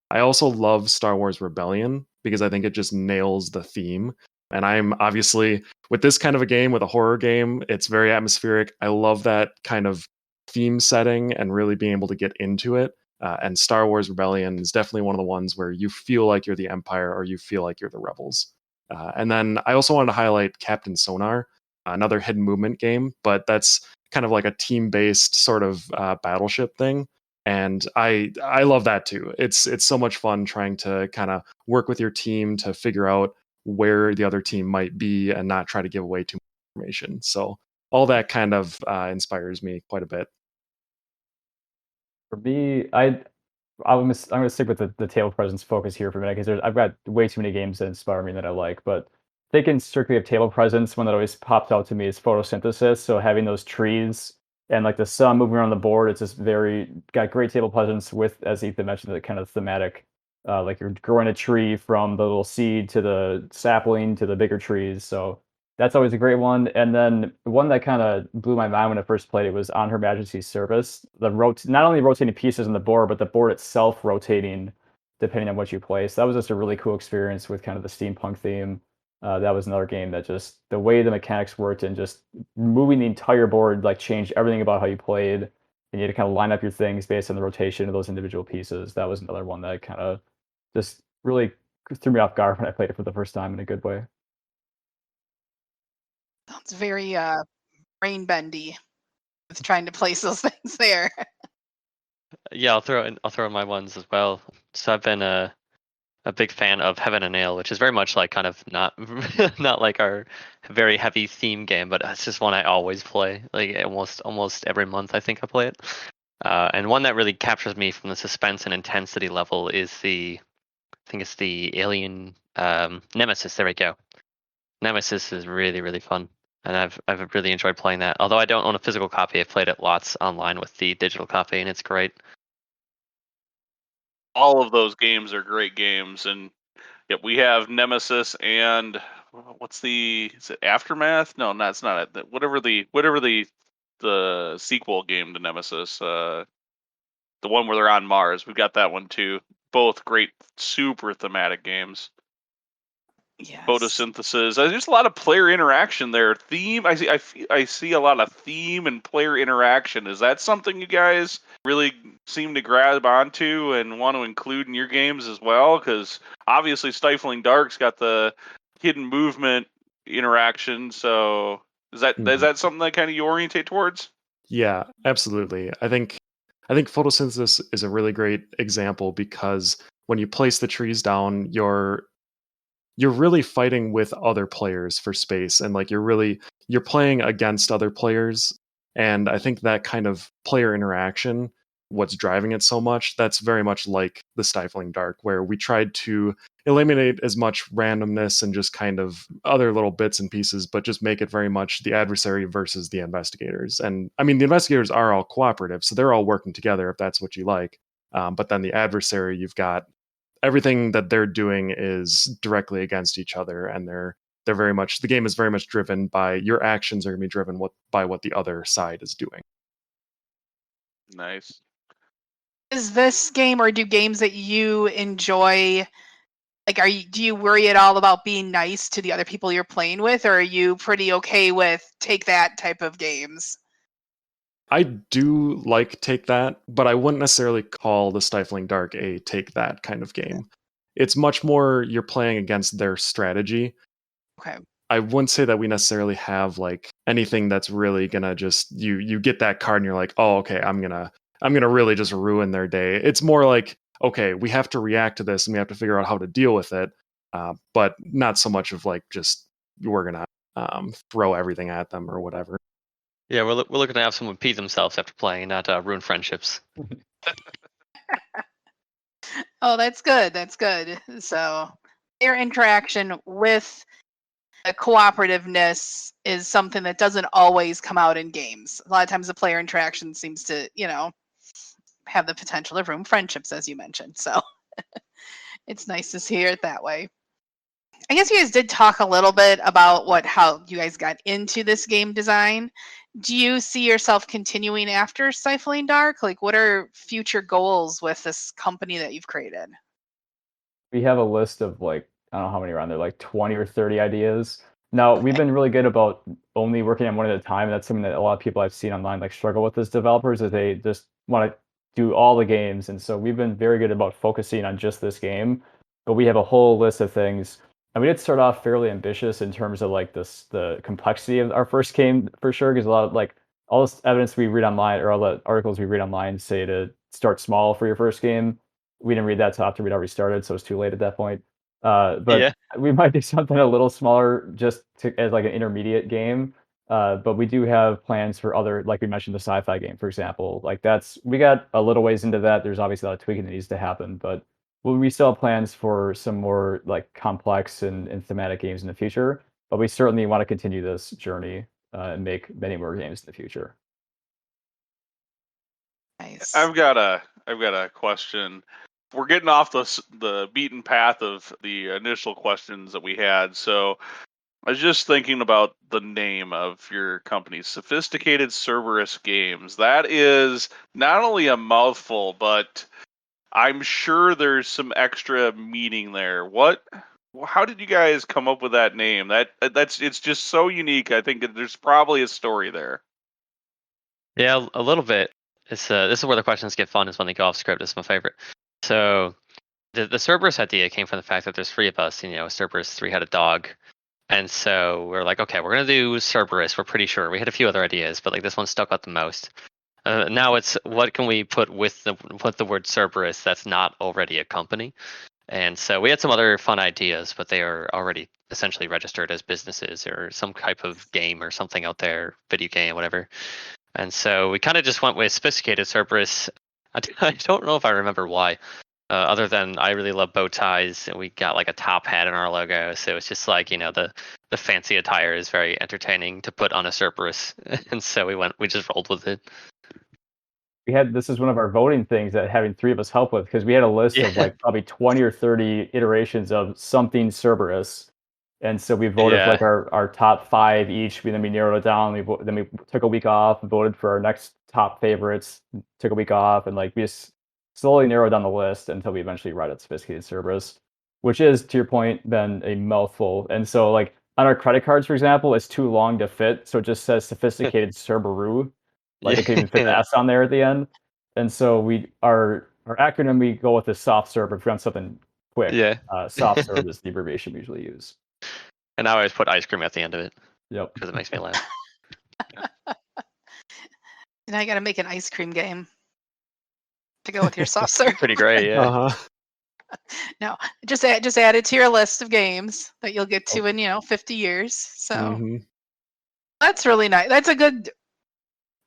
I also love Star Wars Rebellion because I think it just nails the theme. And I'm obviously with this kind of a game, with a horror game, it's very atmospheric. I love that kind of theme setting and really being able to get into it. And Star Wars Rebellion is definitely one of the ones where you feel like you're the Empire or you feel like you're the Rebels. And then I also wanted to highlight Captain Sonar, another hidden movement game, but that's kind of like a team-based sort of battleship thing. And I love that too. It's so much fun trying to kind of work with your team to figure out where the other team might be and not try to give away too much information. So all that kind of inspires me quite a bit. for me, I'm going to stick with the table presence focus here for a minute because I've got way too many games that inspire me that I like. But thinking strictly of table presence, one that always pops out to me is photosynthesis. So having those trees and like the sun moving around the board, it's just got great table presence with, as Ethan mentioned, the kind of thematic. Like you're growing a tree from the little seed to the sapling to the bigger trees. So that's always a great one. And then one that kind of blew my mind when I first played it was On Her Majesty's Service. Not only rotating pieces on the board, but the board itself rotating depending on what you play. So that was just a really cool experience with kind of the steampunk theme. That was another game that just the way the mechanics worked and just moving the entire board like changed everything about how you played. And you had to kind of line up your things based on the rotation of those individual pieces. That was another one that kind of just really threw me off guard when I played it for the first time in a good way. Sounds very brain bendy with trying to place those things there. Yeah, I'll throw in my ones as well. So I've been a big fan of Heaven and Ale, which is very much like kind of not not like our very heavy theme game, but it's just one I always play. Like almost every month I think I play it. And one that really captures me from the suspense and intensity level is I think it's the Alien Nemesis. There we go. Nemesis is really, really fun. And I've really enjoyed playing that. Although I don't own a physical copy, I've played it lots online with the digital copy, and it's great. all of those games are great games, and yep, we have Nemesis and is it Aftermath? No, it's not it. Whatever the sequel game to Nemesis, the one where they're on Mars. We've got that one too. Both great, super thematic games. Yes. Photosynthesis. There's a lot of player interaction there. Theme. I see a lot of theme and player interaction. Is that something you guys really seem to grab onto and want to include in your games as well? Because obviously, Stifling Dark's got the hidden movement interaction. So is that something that kind of you orientate towards? Yeah, absolutely. I think photosynthesis is a really great example because when you place the trees down, you're really fighting with other players for space, and like you're playing against other players. And I think that kind of player interaction, what's driving it so much, that's very much like the Stifling Dark, where we tried to eliminate as much randomness and just kind of other little bits and pieces, but just make it very much the adversary versus the investigators. And I mean, the investigators are all cooperative, so they're all working together if that's what you like. But then the adversary, you've got everything that they're doing is directly against each other, and they're very much, the game is very much driven by your actions are going to be driven by what the other side is doing. Nice. Is this game, or do games that you enjoy, like, do you worry at all about being nice to the other people you're playing with, or are you pretty okay with take that type of games? I do like Take That, but I wouldn't necessarily call the Stifling Dark a Take That kind of game. It's much more you're playing against their strategy. Okay. I wouldn't say that we necessarily have like anything that's really gonna just you get that card and you're like, oh, okay, I'm gonna really just ruin their day. It's more like, okay, we have to react to this and we have to figure out how to deal with it, but not so much of like just we're gonna throw everything at them or whatever. Yeah, we're looking to have someone pee themselves after playing, not ruin friendships. Oh, that's good. That's good. So, their interaction with the cooperativeness is something that doesn't always come out in games. A lot of times, the player interaction seems to, have the potential to ruin friendships, as you mentioned. So, it's nice to hear it that way. I guess you guys did talk a little bit about how you guys got into this game design. Do you see yourself continuing after Stifling Dark? Like, what are future goals with this company that you've created? We have a list of like, I don't know how many are on there, like 20 or 30 ideas. Now, we've been really good about only working on one at a time. That's something that a lot of people I've seen online like struggle with as developers, is they just want to do all the games. And so we've been very good about focusing on just this game, but we have a whole list of things. And we did start off fairly ambitious in terms of like the complexity of our first game, for sure, because a lot of like all this evidence we read online, or all the articles we read online, say to start small for your first game. We didn't read that till after we'd already started, so it was too late at that point. But Yeah. we might do something a little smaller just as like an intermediate game. But we do have plans for other, like we mentioned, the sci-fi game, for example. Like we got a little ways into that. There's obviously a lot of tweaking that needs to happen, but we still have plans for some more like complex and thematic games in the future. But we certainly want to continue this journey and make many more games in the future. Nice. I've got a question. We're getting off the beaten path of the initial questions that we had. So I was just thinking about the name of your company, Sophisticated Cerberus Games. That is not only a mouthful, but I'm sure there's some extra meaning there. How did you guys come up with that name? It's just so unique. I think there's probably a story there. Yeah, a little bit. This is where the questions get fun, is when they go off script. It's my favorite. So the Cerberus idea came from the fact that there's three of us, a Cerberus three-headed dog. And so we're like, okay, we're going to do Cerberus. We're pretty sure. We had a few other ideas, but like this one stuck out the most. Now it's, what can we put with the word Cerberus that's not already a company? And so we had some other fun ideas, but they are already essentially registered as businesses or some type of game or something out there, video game, whatever. And so we kind of just went with Sophisticated Cerberus. I don't know if I remember why, other than I really love bow ties, and we got like a top hat in our logo. So it's just like, the fancy attire is very entertaining to put on a Cerberus. And so we just rolled with it. this is one of our voting things that having 3 of us help with, because we had a list of Yeah. like probably 20 or 30 iterations of something Cerberus. And so we voted for like our top 5 each. Then we narrowed it down. Then we took a week off and voted for our next top favorites. Took a week off, and like we just slowly narrowed down the list until we eventually arrived at Sophisticated Cerberus, which is, to your point, been a mouthful. And so like on our credit cards, for example, it's too long to fit, so it just says Sophisticated Cerberu. Like it could even fit the S on there at the end. And so our acronym, we go with the soft serve if we want something quick. Yeah. Soft serve is the abbreviation we usually use. And I always put ice cream at the end of it Yep. because it makes me laugh. And I got to make an ice cream game to go with your soft serve. Pretty great, yeah. Uh-huh. No, just add it to your list of games that you'll get to in 50 years. So Mhm. that's really nice. That's a good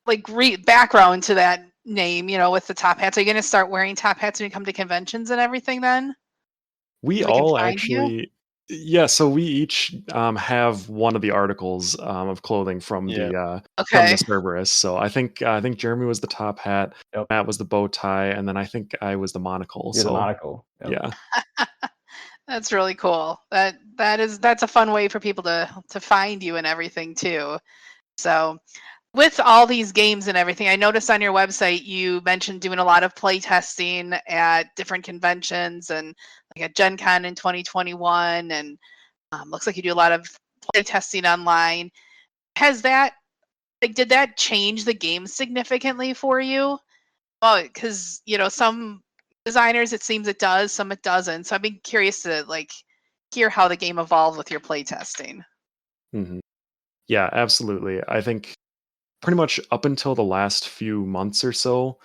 like background to that name. With the top hats. Are you going to start wearing top hats when you come to conventions and everything? Then We So we can all find you? actually, yeah. So we each have one of the articles of clothing from Yeah. from okay. the Cerberus. So I think Jeremy was the top hat, Yep. Matt was the bow tie, and then I think I was the monocle. You're the So monocle. Yep. yeah, That's really cool. That's a fun way for people to find you and everything too. So with all these games and everything, I noticed on your website you mentioned doing a lot of play testing at different conventions and like at Gen Con in 2021, and looks like you do a lot of play testing online. Did that change the game significantly for you? Well, because some designers it seems it does, some it doesn't. So I'd be curious to hear how the game evolved with your play testing. hmm yeah, absolutely. I think pretty much up until the last few months or so,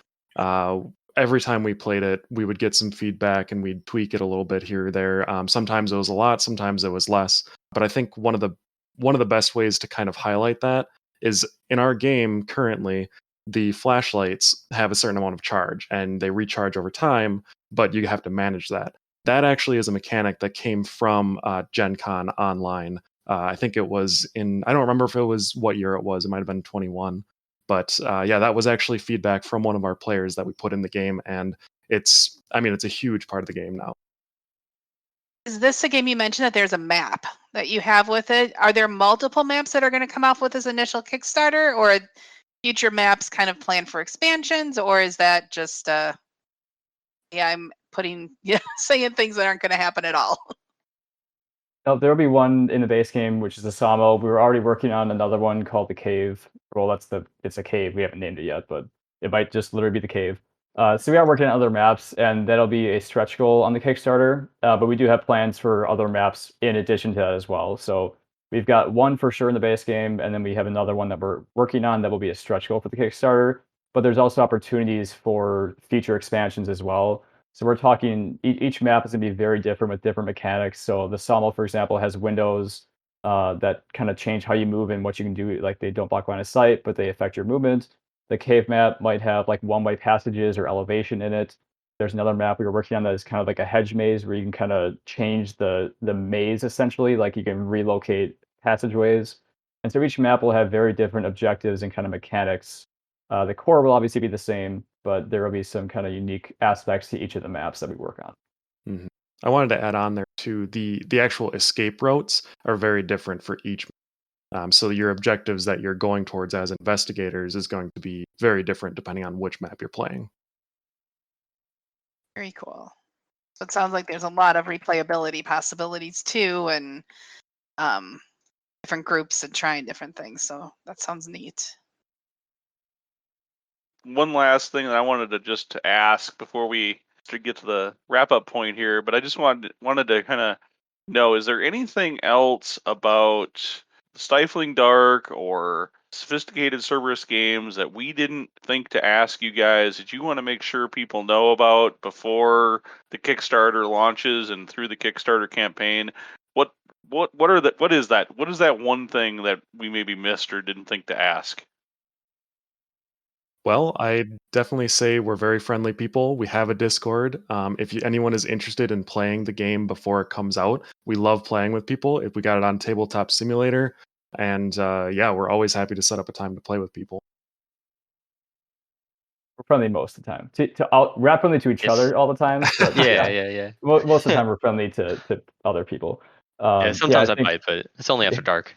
every time we played it, we would get some feedback and we'd tweak it a little bit here or there. Sometimes it was a lot, sometimes it was less. But I think one of the best ways to kind of highlight that is in our game currently, the flashlights have a certain amount of charge and they recharge over time, but you have to manage that. That actually is a mechanic that came from Gen Con Online. I think it was I don't remember if it was what year it was. It might have been 21. But yeah, that was actually feedback from one of our players that we put in the game. And it's a huge part of the game now. Is this a game you mentioned that there's a map that you have with it? Are there multiple maps that are going to come off with this initial Kickstarter, or are future maps kind of planned for expansions, or is that just I'm saying things that aren't going to happen at all? No, there'll be one in the base game, which is the Samo. We were already working on another one called the Cave. Well, it's a cave. We haven't named it yet, but it might just literally be the Cave. So we are working on other maps, and that'll be a stretch goal on the Kickstarter. But we do have plans for other maps in addition to that as well. So we've got one for sure in the base game, and then we have another one that we're working on that will be a stretch goal for the Kickstarter. But there's also opportunities for future expansions as well. So we're talking each map is going to be very different with different mechanics. So the Samo, for example, has windows that kind of change how you move and what you can do. Like they don't block line of sight, but they affect your movement. The cave map might have like one-way passages or elevation in it. There's another map we were working on that is kind of like a hedge maze where you can kind of change the maze essentially. Like you can relocate passageways. And so each map will have very different objectives and kind of mechanics. The core will obviously be the same, but there will be some kind of unique aspects to each of the maps that we work on. Mhm. I wanted to add on there too. The actual escape routes are very different for each. So your objectives that you're going towards as investigators is going to be very different depending on which map you're playing. Very cool. So it sounds like there's a lot of replayability possibilities too, and different groups and trying different things. So that sounds neat. One last thing that I wanted to ask before we get to the wrap up point here, but I just wanted to kind of know, is there anything else about Stifling Dark or Sophisticated Cerberus games that we didn't think to ask you guys that you want to make sure people know about before the Kickstarter launches and through the Kickstarter campaign? What is that one thing that we maybe missed or didn't think to ask? Well, I definitely say we're very friendly people. We have a Discord. If anyone is interested in playing the game before it comes out, we love playing with people. If we got it on Tabletop Simulator, and yeah, we're always happy to set up a time to play with people. we're friendly most of the time. We're not friendly to each Yes. other all the time, but Yeah. most of the time we're friendly to other people. Yeah, sometimes I I think bite, but it's only after dark.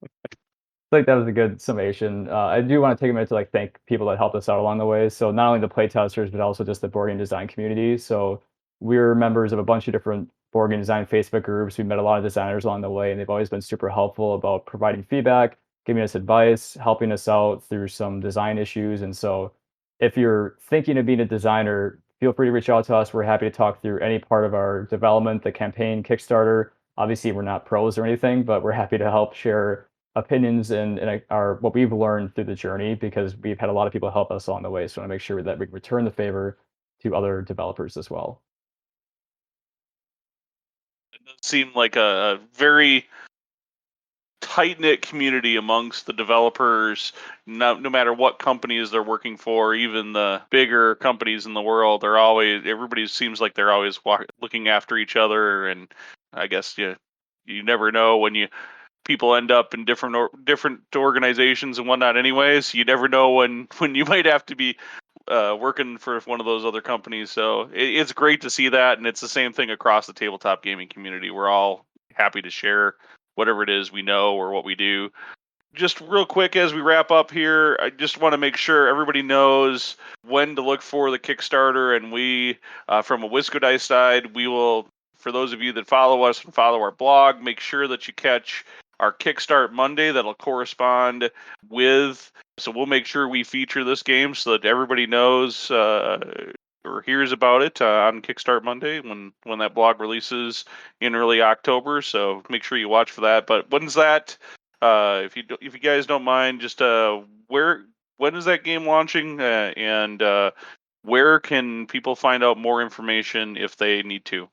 I think that was a good summation. I do want to take a minute to thank people that helped us out along the way. So not only the playtesters, but also just the board game design community. So we're members of a bunch of different board game design Facebook groups. We met a lot of designers along the way, and they've always been super helpful about providing feedback, giving us advice, helping us out through some design issues. And so if you're thinking of being a designer, feel free to reach out to us. We're happy to talk through any part of our development, the campaign, Kickstarter. Obviously, we're not pros or anything, but we're happy to help share opinions and our what we've learned through the journey because we've had a lot of people help us along the way. So I want to make sure that we return the favor to other developers as well. It does seem like a very tight-knit community amongst the developers, no matter what companies they're working for, even the bigger companies in the world. Everybody seems like they're always looking after each other, and I guess you never know when people end up in different organizations and whatnot anyways. You never know when you might have to be working for one of those other companies. So it's great to see that, and it's the same thing across the tabletop gaming community. We're all happy to share whatever it is we know or what we do. Just real quick as we wrap up here, I just want to make sure everybody knows when to look for the Kickstarter, and we, from a Wisco Dice side, we will, for those of you that follow us and follow our blog, make sure that you catch our Kickstart Monday that'll correspond with. So we'll make sure we feature this game so that everybody knows or hears about it on Kickstart Monday when that blog releases in early October. So make sure you watch for that. But when's that? If you guys don't mind, just when is that game launching, and where can people find out more information if they need to?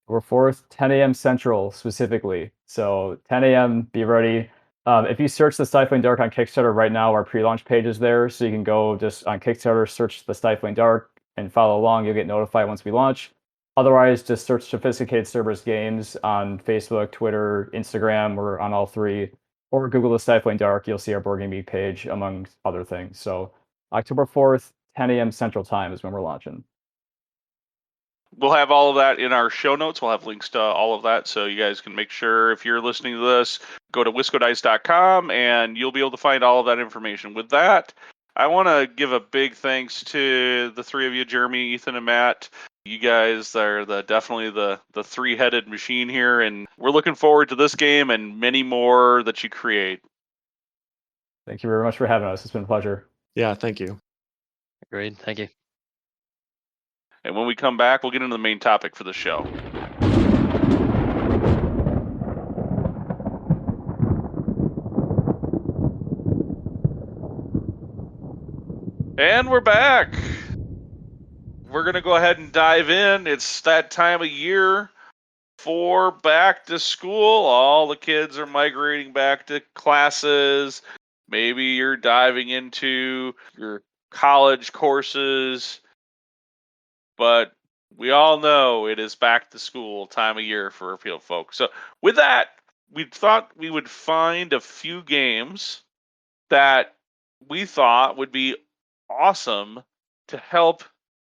We're 4th, 10 a.m. Central specifically. So 10 a.m. Be ready. If you search the Stifling Dark on Kickstarter right now, our pre-launch page is there, so you can go just on Kickstarter, search the Stifling Dark, and follow along. You'll get notified once we launch. Otherwise, just search Sophisticated Cerberus Games on Facebook, Twitter, Instagram. We're on all three. Or Google the Stifling Dark. You'll see our Board Game Geek page, among other things. So October 4th, 10 a.m. Central Time is when we're launching. We'll have all of that in our show notes. We'll have links to all of that, so you guys can make sure, if you're listening to this, go to wiscodice.com, and you'll be able to find all of that information. With that, I want to give a big thanks to the three of you, Jeremy, Ethan, and Matt. You guys are definitely the three-headed machine here, and we're looking forward to this game and many more that you create. Thank you very much for having us. It's been a pleasure. Yeah, thank you. Agreed. Thank you. And when we come back, we'll get into the main topic for the show. And we're back. We're going to go ahead and dive in. It's that time of year for back to school. All the kids are migrating back to classes. Maybe you're diving into your college courses. But we all know it is back to school time of year for field folks. So with that, we thought we would find a few games that we thought would be awesome to help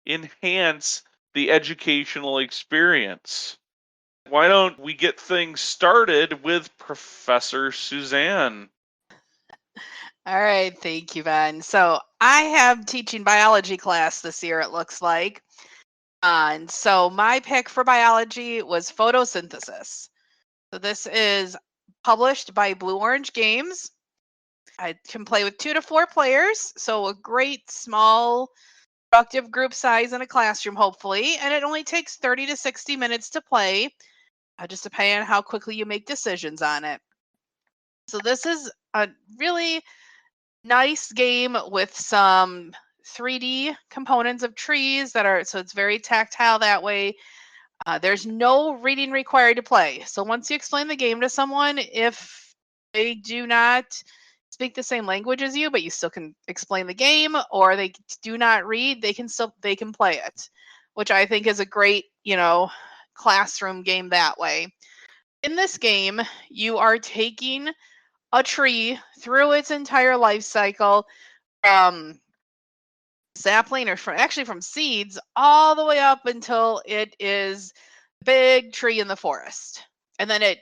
enhance the educational experience. Why don't we get things started with Professor Suzanne? All right, thank you, Ben. So I have teaching biology class this year, it looks like. And so my pick for biology was photosynthesis. So this is published by Blue Orange Games. I can play with 2 to 4 players, so a great small productive group size in a classroom, hopefully, and it only takes 30 to 60 minutes to play, just depending on how quickly you make decisions on it. So this is a really nice game with some 3D components of trees so it's very tactile that way. There's no reading required to play. So once you explain the game to someone, if they do not speak the same language as you, but you still can explain the game, or they do not read, they can play it, which I think is a great, classroom game that way. In this game, you are taking a tree through its entire life cycle from sapling or from seeds all the way up until it is a big tree in the forest. And then it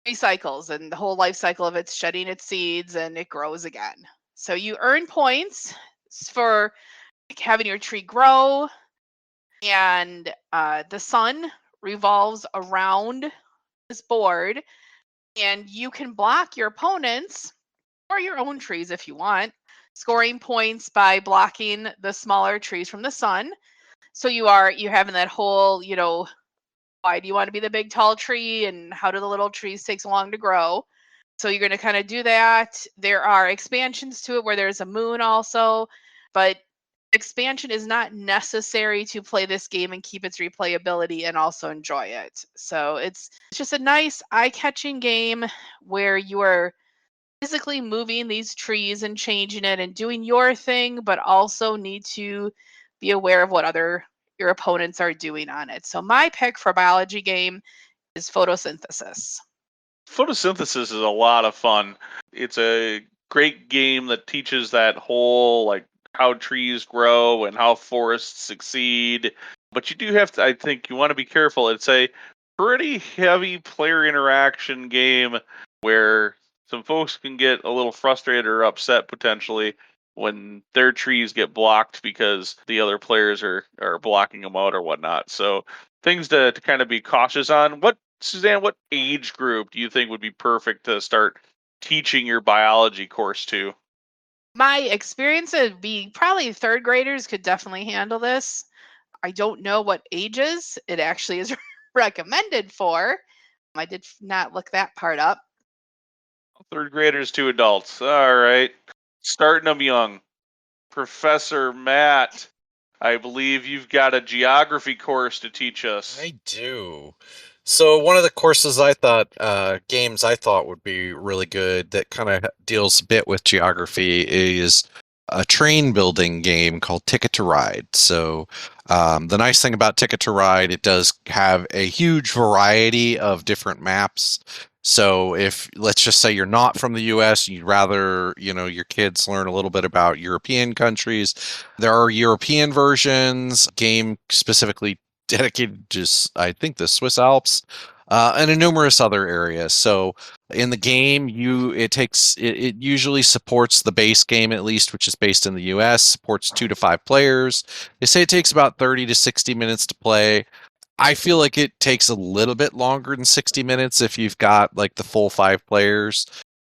recycles, and the whole life cycle of it's shedding its seeds and it grows again. So you earn points for having your tree grow, and the sun revolves around this board, and you can block your opponents or your own trees if you want, scoring points by blocking the smaller trees from the sun. So you're having that whole, why do you want to be the big tall tree, and how do the little trees take so long to grow? So you're going to kind of do that. There are expansions to it where there's a moon also, but expansion is not necessary to play this game and keep its replayability and also enjoy it. So it's just a nice eye-catching game where you are physically moving these trees and changing it and doing your thing, but also need to be aware of what your opponents are doing on it. So my pick for biology game is Photosynthesis. Photosynthesis is a lot of fun. It's a great game that teaches that whole, like, how trees grow and how forests succeed. But you do have to, I think you want to be careful. It's a pretty heavy player interaction game where some folks can get a little frustrated or upset potentially when their trees get blocked because the other players are blocking them out or whatnot. So things to kind of be cautious on. Suzanne, what age group do you think would be perfect to start teaching your biology course to? My experience would be probably third graders could definitely handle this. I don't know what ages it actually is recommended for. I did not look that part up. Third graders to adults. All right. Starting them young. Professor Matt, I believe you've got a geography course to teach us. I do. So one of the courses I thought, games I thought would be really good that kind of deals a bit with geography is a train building game called Ticket to Ride. So the nice thing about Ticket to Ride, it does have a huge variety of different maps. So if, let's just say you're not from the US, you'd rather, your kids learn a little bit about European countries, there are European versions, game specifically dedicated to, I think, the Swiss Alps, and numerous other areas. So in the game, it usually supports the base game, at least, which is based in the US, supports 2 to 5 players. They say it takes about 30 to 60 minutes to play. I feel like it takes a little bit longer than 60 minutes if you've got like the full 5 players.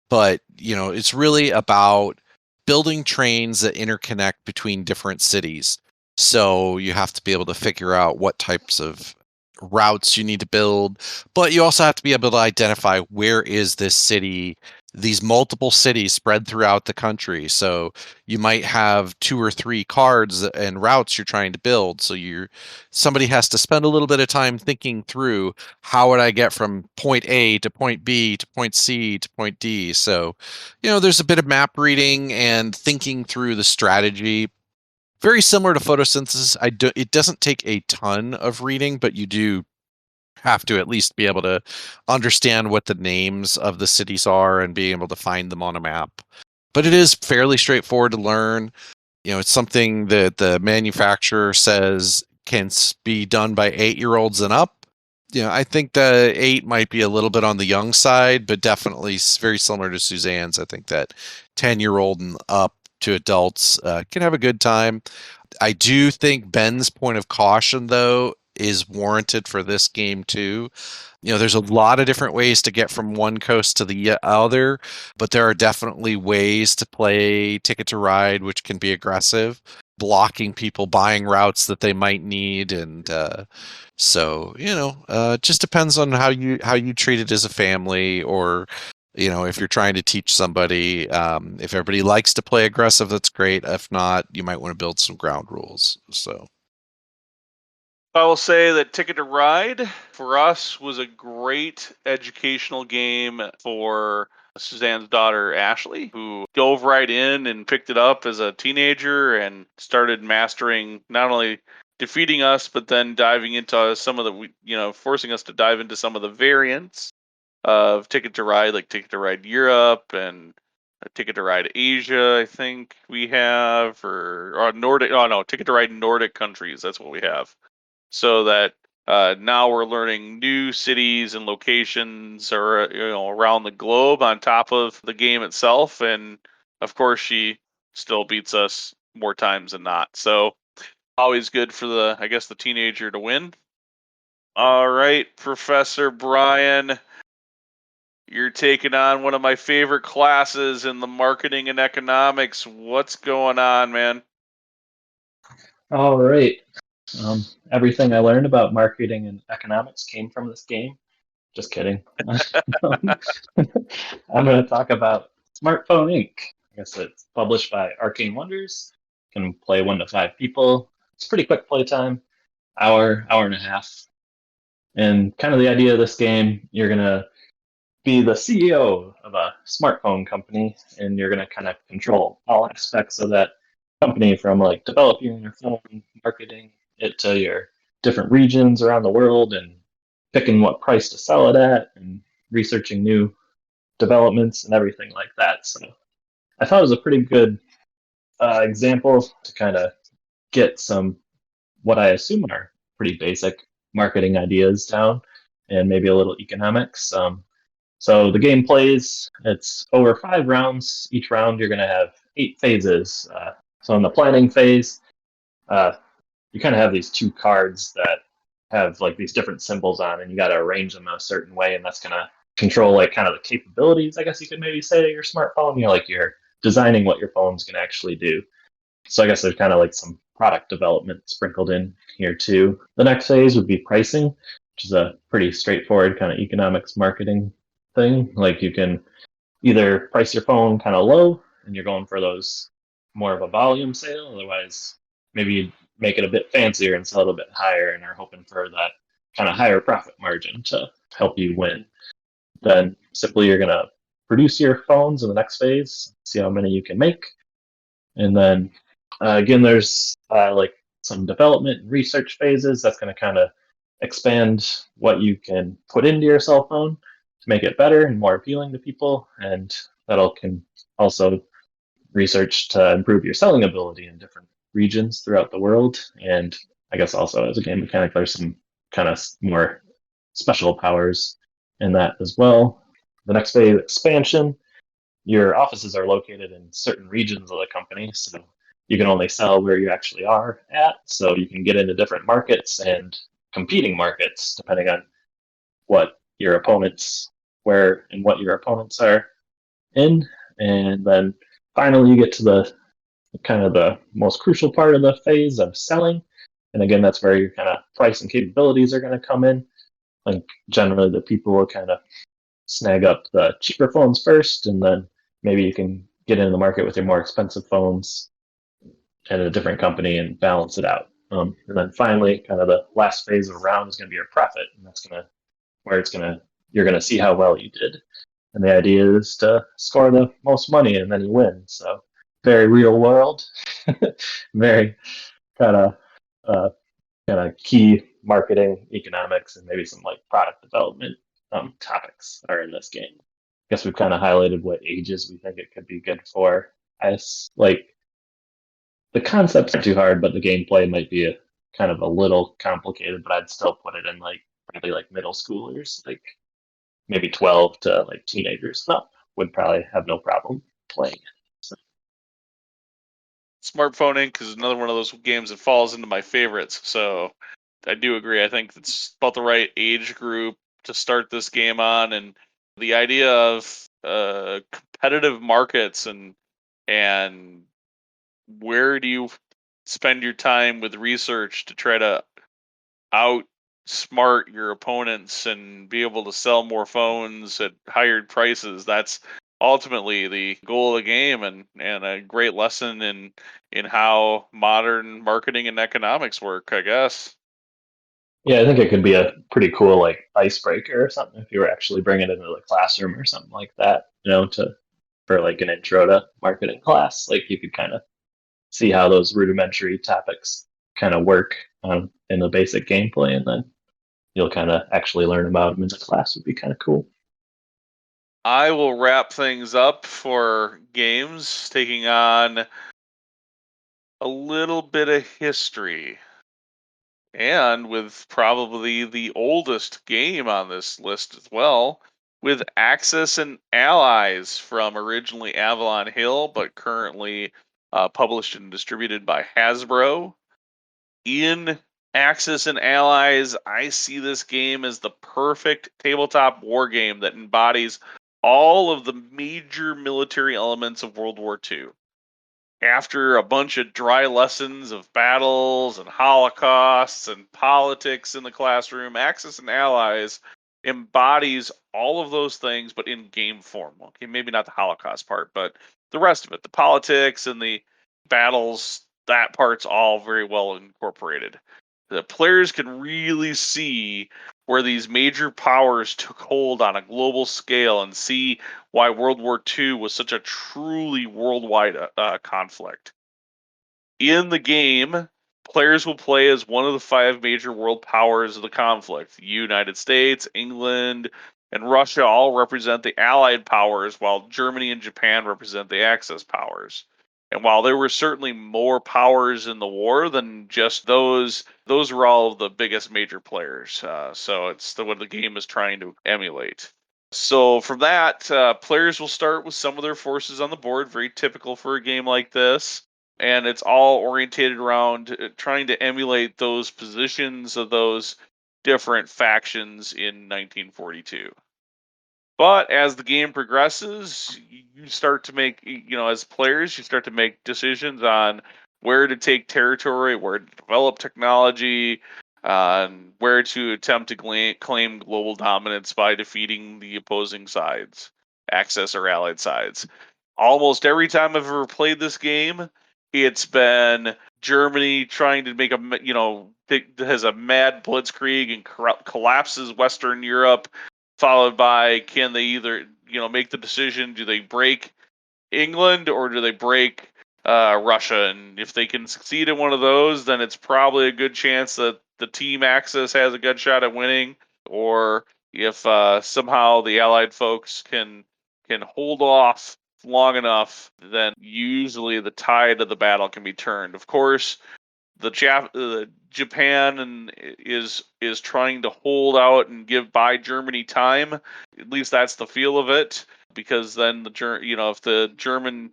But, it's really about building trains that interconnect between different cities. So you have to be able to figure out what types of routes you need to build, but you also have to be able to identify where is this city, these multiple cities spread throughout the country. So you might have 2 or 3 cards and routes you're trying to build. So somebody has to spend a little bit of time thinking through, how would I get from point A to point B to point C to point D? So, there's a bit of map reading and thinking through the strategy. Very similar to Photosynthesis. It doesn't take a ton of reading, but you do have to at least be able to understand what the names of the cities are and be able to find them on a map. But it is fairly straightforward to learn. It's something that the manufacturer says can be done by 8-year-olds and up. I think the 8 might be a little bit on the young side, but definitely very similar to Suzanne's. I think that 10-year-old and up to adults can have a good time. I do think Ben's point of caution, though, is warranted for this game too. There's a lot of different ways to get from one coast to the other, but there are definitely ways to play Ticket to Ride which can be aggressive, blocking people buying routes that they might need, and so it just depends on how you treat it as a family, or if you're trying to teach somebody. If everybody likes to play aggressive, that's great. If not, you might want to build some ground rules. So I will say that Ticket to Ride for us was a great educational game for Suzanne's daughter, Ashley, who dove right in and picked it up as a teenager and started mastering, not only defeating us, but then diving into some of the, forcing us to dive into some of the variants of Ticket to Ride, like Ticket to Ride Europe and Ticket to Ride Asia, I think we have, or Nordic. Oh no, Ticket to Ride Nordic countries. That's what we have. So that now we're learning new cities and locations or around the globe on top of the game itself. And of course, she still beats us more times than not. So always good for the teenager to win. All right, Professor Brian, you're taking on one of my favorite classes in the marketing and economics. What's going on, man? All right. Everything I learned about marketing and economics came from this game. Just kidding. I'm going to talk about Smartphone Inc. I guess it's published by Arcane Wonders. Can play 1 to 5 people. It's pretty quick playtime, hour and a half. And kind of the idea of this game, you're going to be the CEO of a smartphone company, and you're going to kind of control all aspects of that company, from like developing your phone, marketing it to your different regions around the world, and picking what price to sell it at, and researching new developments and everything like that. So I thought it was a pretty good example to kind of get some what I assume are pretty basic marketing ideas down, and maybe a little economics. So the game plays, it's over 5 rounds. Each round you're going to have 8 phases. So in the planning phase, you kind of have these 2 cards that have like these different symbols on, and you got to arrange them a certain way, and that's going to control like kind of the capabilities, I guess you could maybe say, of your smartphone. You're designing what your phone's going to actually do. So I guess there's kind of like some product development sprinkled in here too. The next phase would be pricing, which is a pretty straightforward kind of economics marketing thing. Like you can either price your phone kind of low and you're going for those more of a volume sale. Otherwise, maybe you make it a bit fancier and sell it a bit higher and are hoping for that kind of higher profit margin to help you win. Then simply you're going to produce your phones in the next phase, see how many you can make. And then again, there's like some development and research phases. That's going to kind of expand what you can put into your cell phone to make it better and more appealing to people. And that'll can also research to improve your selling ability in different regions throughout the world. And I guess also as a game mechanic, there's some kind of more special powers in that as well. The next phase, expansion. Your offices are located in certain regions of the company, so you can only sell where you actually are at. So you can get into different markets and competing markets depending on what your opponents are in. And then finally you get to the kind of the most crucial part of the phase of selling. And again, that's where your kind of price and capabilities are going to come in. Like generally the people will kind of snag up the cheaper phones first, and then maybe you can get into the market with your more expensive phones at a different company and balance it out. And then finally, kind of the last phase of a round is going to be your profit, and that's you're going to see how well you did. And the idea is to score the most money, and then you win. So very real world, very kind of key marketing, economics, and maybe some like product development topics are in this game. I guess we've kind of highlighted what ages we think it could be good for. Like the concepts are too hard, but the gameplay might be a kind of a little complicated. But I'd still put it in like probably like middle schoolers, like maybe 12 to like teenagers up would probably have no problem playing it. So. Smartphone Inc. is another one of those games that falls into my favorites. So I do agree. I think it's about the right age group to start this game on, and the idea of competitive markets and where do you spend your time with research to try to outsmart your opponents and be able to sell more phones at higher prices. That's ultimately the goal of the game, and a great lesson in how modern marketing and economics work, I guess. Yeah, I think it could be a pretty cool like icebreaker or something if you were actually bringing it into the classroom or something like that, for like an intro to marketing class. Like you could kind of see how those rudimentary topics kind of work in the basic gameplay, and then you'll kind of actually learn about them in the class. Would be kind of cool. I will wrap things up for games, taking on a little bit of history. And with probably the oldest game on this list as well, with Axis and Allies from originally Avalon Hill, but currently published and distributed by Hasbro. In Axis and Allies, I see this game as the perfect tabletop war game that embodies all of the major military elements of World War II. After a bunch of dry lessons of battles and holocausts and politics in the classroom, Axis and Allies embodies all of those things, but in game form. Okay, maybe not the Holocaust part, but the rest of it, the politics and the battles, that part's all very well incorporated. The players can really see where these major powers took hold on a global scale and see why World War II was such a truly worldwide conflict. In the game, players will play as one of the 5 major world powers of the conflict. The United States, England, and Russia all represent the Allied powers, while Germany and Japan represent the Axis powers. And while there were certainly more powers in the war than just those were all of the biggest major players. So it's what the game is trying to emulate. So from that, players will start with some of their forces on the board, very typical for a game like this. And it's all orientated around trying to emulate those positions of those different factions in 1942. But as the game progresses, you start to make, as players, you start to make decisions on where to take territory, where to develop technology, and where to attempt to claim global dominance by defeating the opposing sides, Axis or Allied sides. Almost every time I've ever played this game, it's been Germany trying to make has a mad blitzkrieg and collapses Western Europe, followed by can they either make the decision, do they break England or do they break Russia? And if they can succeed in one of those, then it's probably a good chance that the team Axis has a good shot at winning. Or if somehow the Allied folks can hold off long enough, then usually the tide of the battle can be turned. Of course, Japan is trying to hold out and buy Germany time. At least that's the feel of it, because then if the German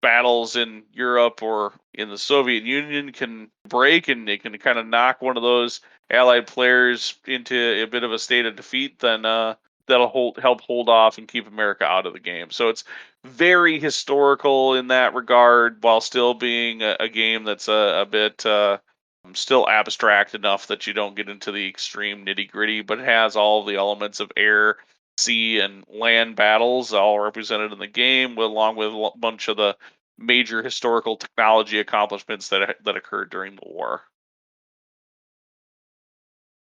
battles in Europe or in the Soviet Union can break and they can kind of knock one of those Allied players into a bit of a state of defeat, then that'll help hold off and keep America out of the game. So it's very historical in that regard, while still being a game that's a bit still abstract enough that you don't get into the extreme nitty gritty, but it has all the elements of air, sea, and land battles all represented in the game, along with a bunch of the major historical technology accomplishments that occurred during the war.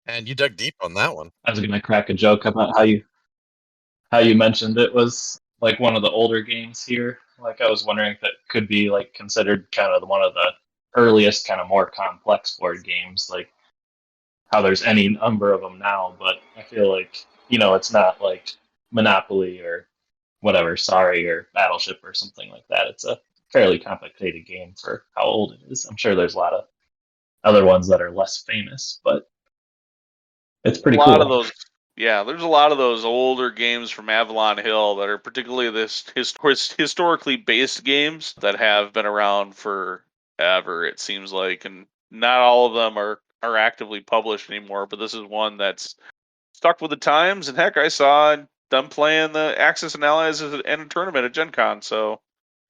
And you dug deep on that one. I was going to crack a joke about how you mentioned it was like one of the older games here. Like I was wondering if it could be like considered kind of one of the earliest, kind of more complex board games, like how there's any number of them now. But I feel like it's not like Monopoly or whatever, Sorry or Battleship or something like that. It's a fairly complicated game for how old it is. I'm sure there's a lot of other ones that are less famous, but it's pretty cool. There's a lot of those older games from Avalon Hill that are particularly this historically based games that have been around forever, it seems like, and not all of them are actively published anymore, but this is one that's stuck with the times, and heck, I saw them playing the Axis and Allies in a tournament at Gen Con, so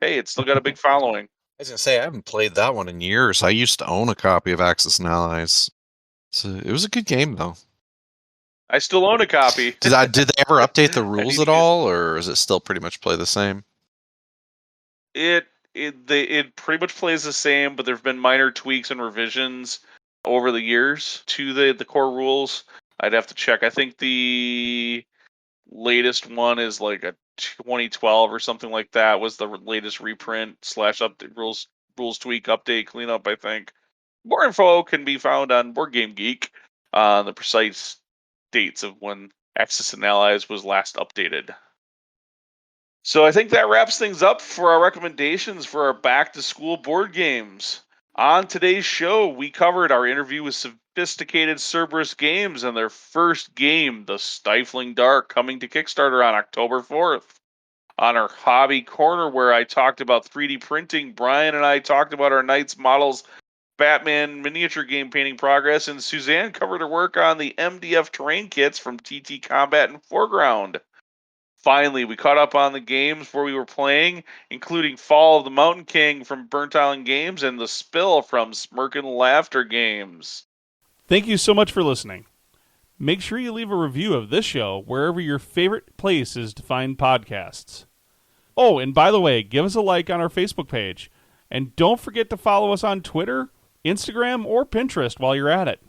hey, it's still got a big following. I was going to say, I haven't played that one in years. I used to own a copy of Axis and Allies. So it was a good game, though. I still own a copy. Did they ever update the rules at all, or is it still pretty much play the same? It pretty much plays the same, but there have been minor tweaks and revisions over the years to the core rules. I'd have to check. I think the latest one is like a 2012 or something like that was the latest reprint / update rules tweak update cleanup, I think. More info can be found on Board Game Geek on the precise dates of when Axis and Allies was last updated. So I think that wraps things up for our recommendations for our back-to-school board games. On today's show, we covered our interview with Sophisticated Cerberus Games and their first game, The Stifling Dark, coming to Kickstarter on October 4th. On our hobby corner, where I talked about 3D printing, Brian and I talked about our Knights Models Batman miniature game painting progress, and Suzanne covered her work on the MDF terrain kits from TT Combat and Foreground. Finally, we caught up on the games where we were playing, including Fall of the Mountain King from Burnt Island Games and The Spill from Smirkin' Laughter Games. Thank you so much for listening. Make sure you leave a review of this show wherever your favorite place is to find podcasts. Oh, and by the way, give us a like on our Facebook page. And don't forget to follow us on Twitter, Instagram, or Pinterest while you're at it.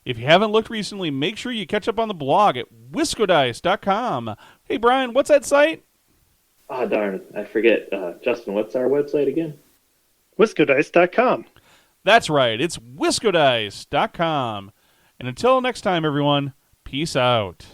If you haven't looked recently, make sure you catch up on the blog at wiscodice.com. Hey, Brian, what's that site? Ah, darn, I forget. Justin, what's our website again? Wiscodice.com. That's right, it's wiscodice.com. And until next time, everyone, peace out.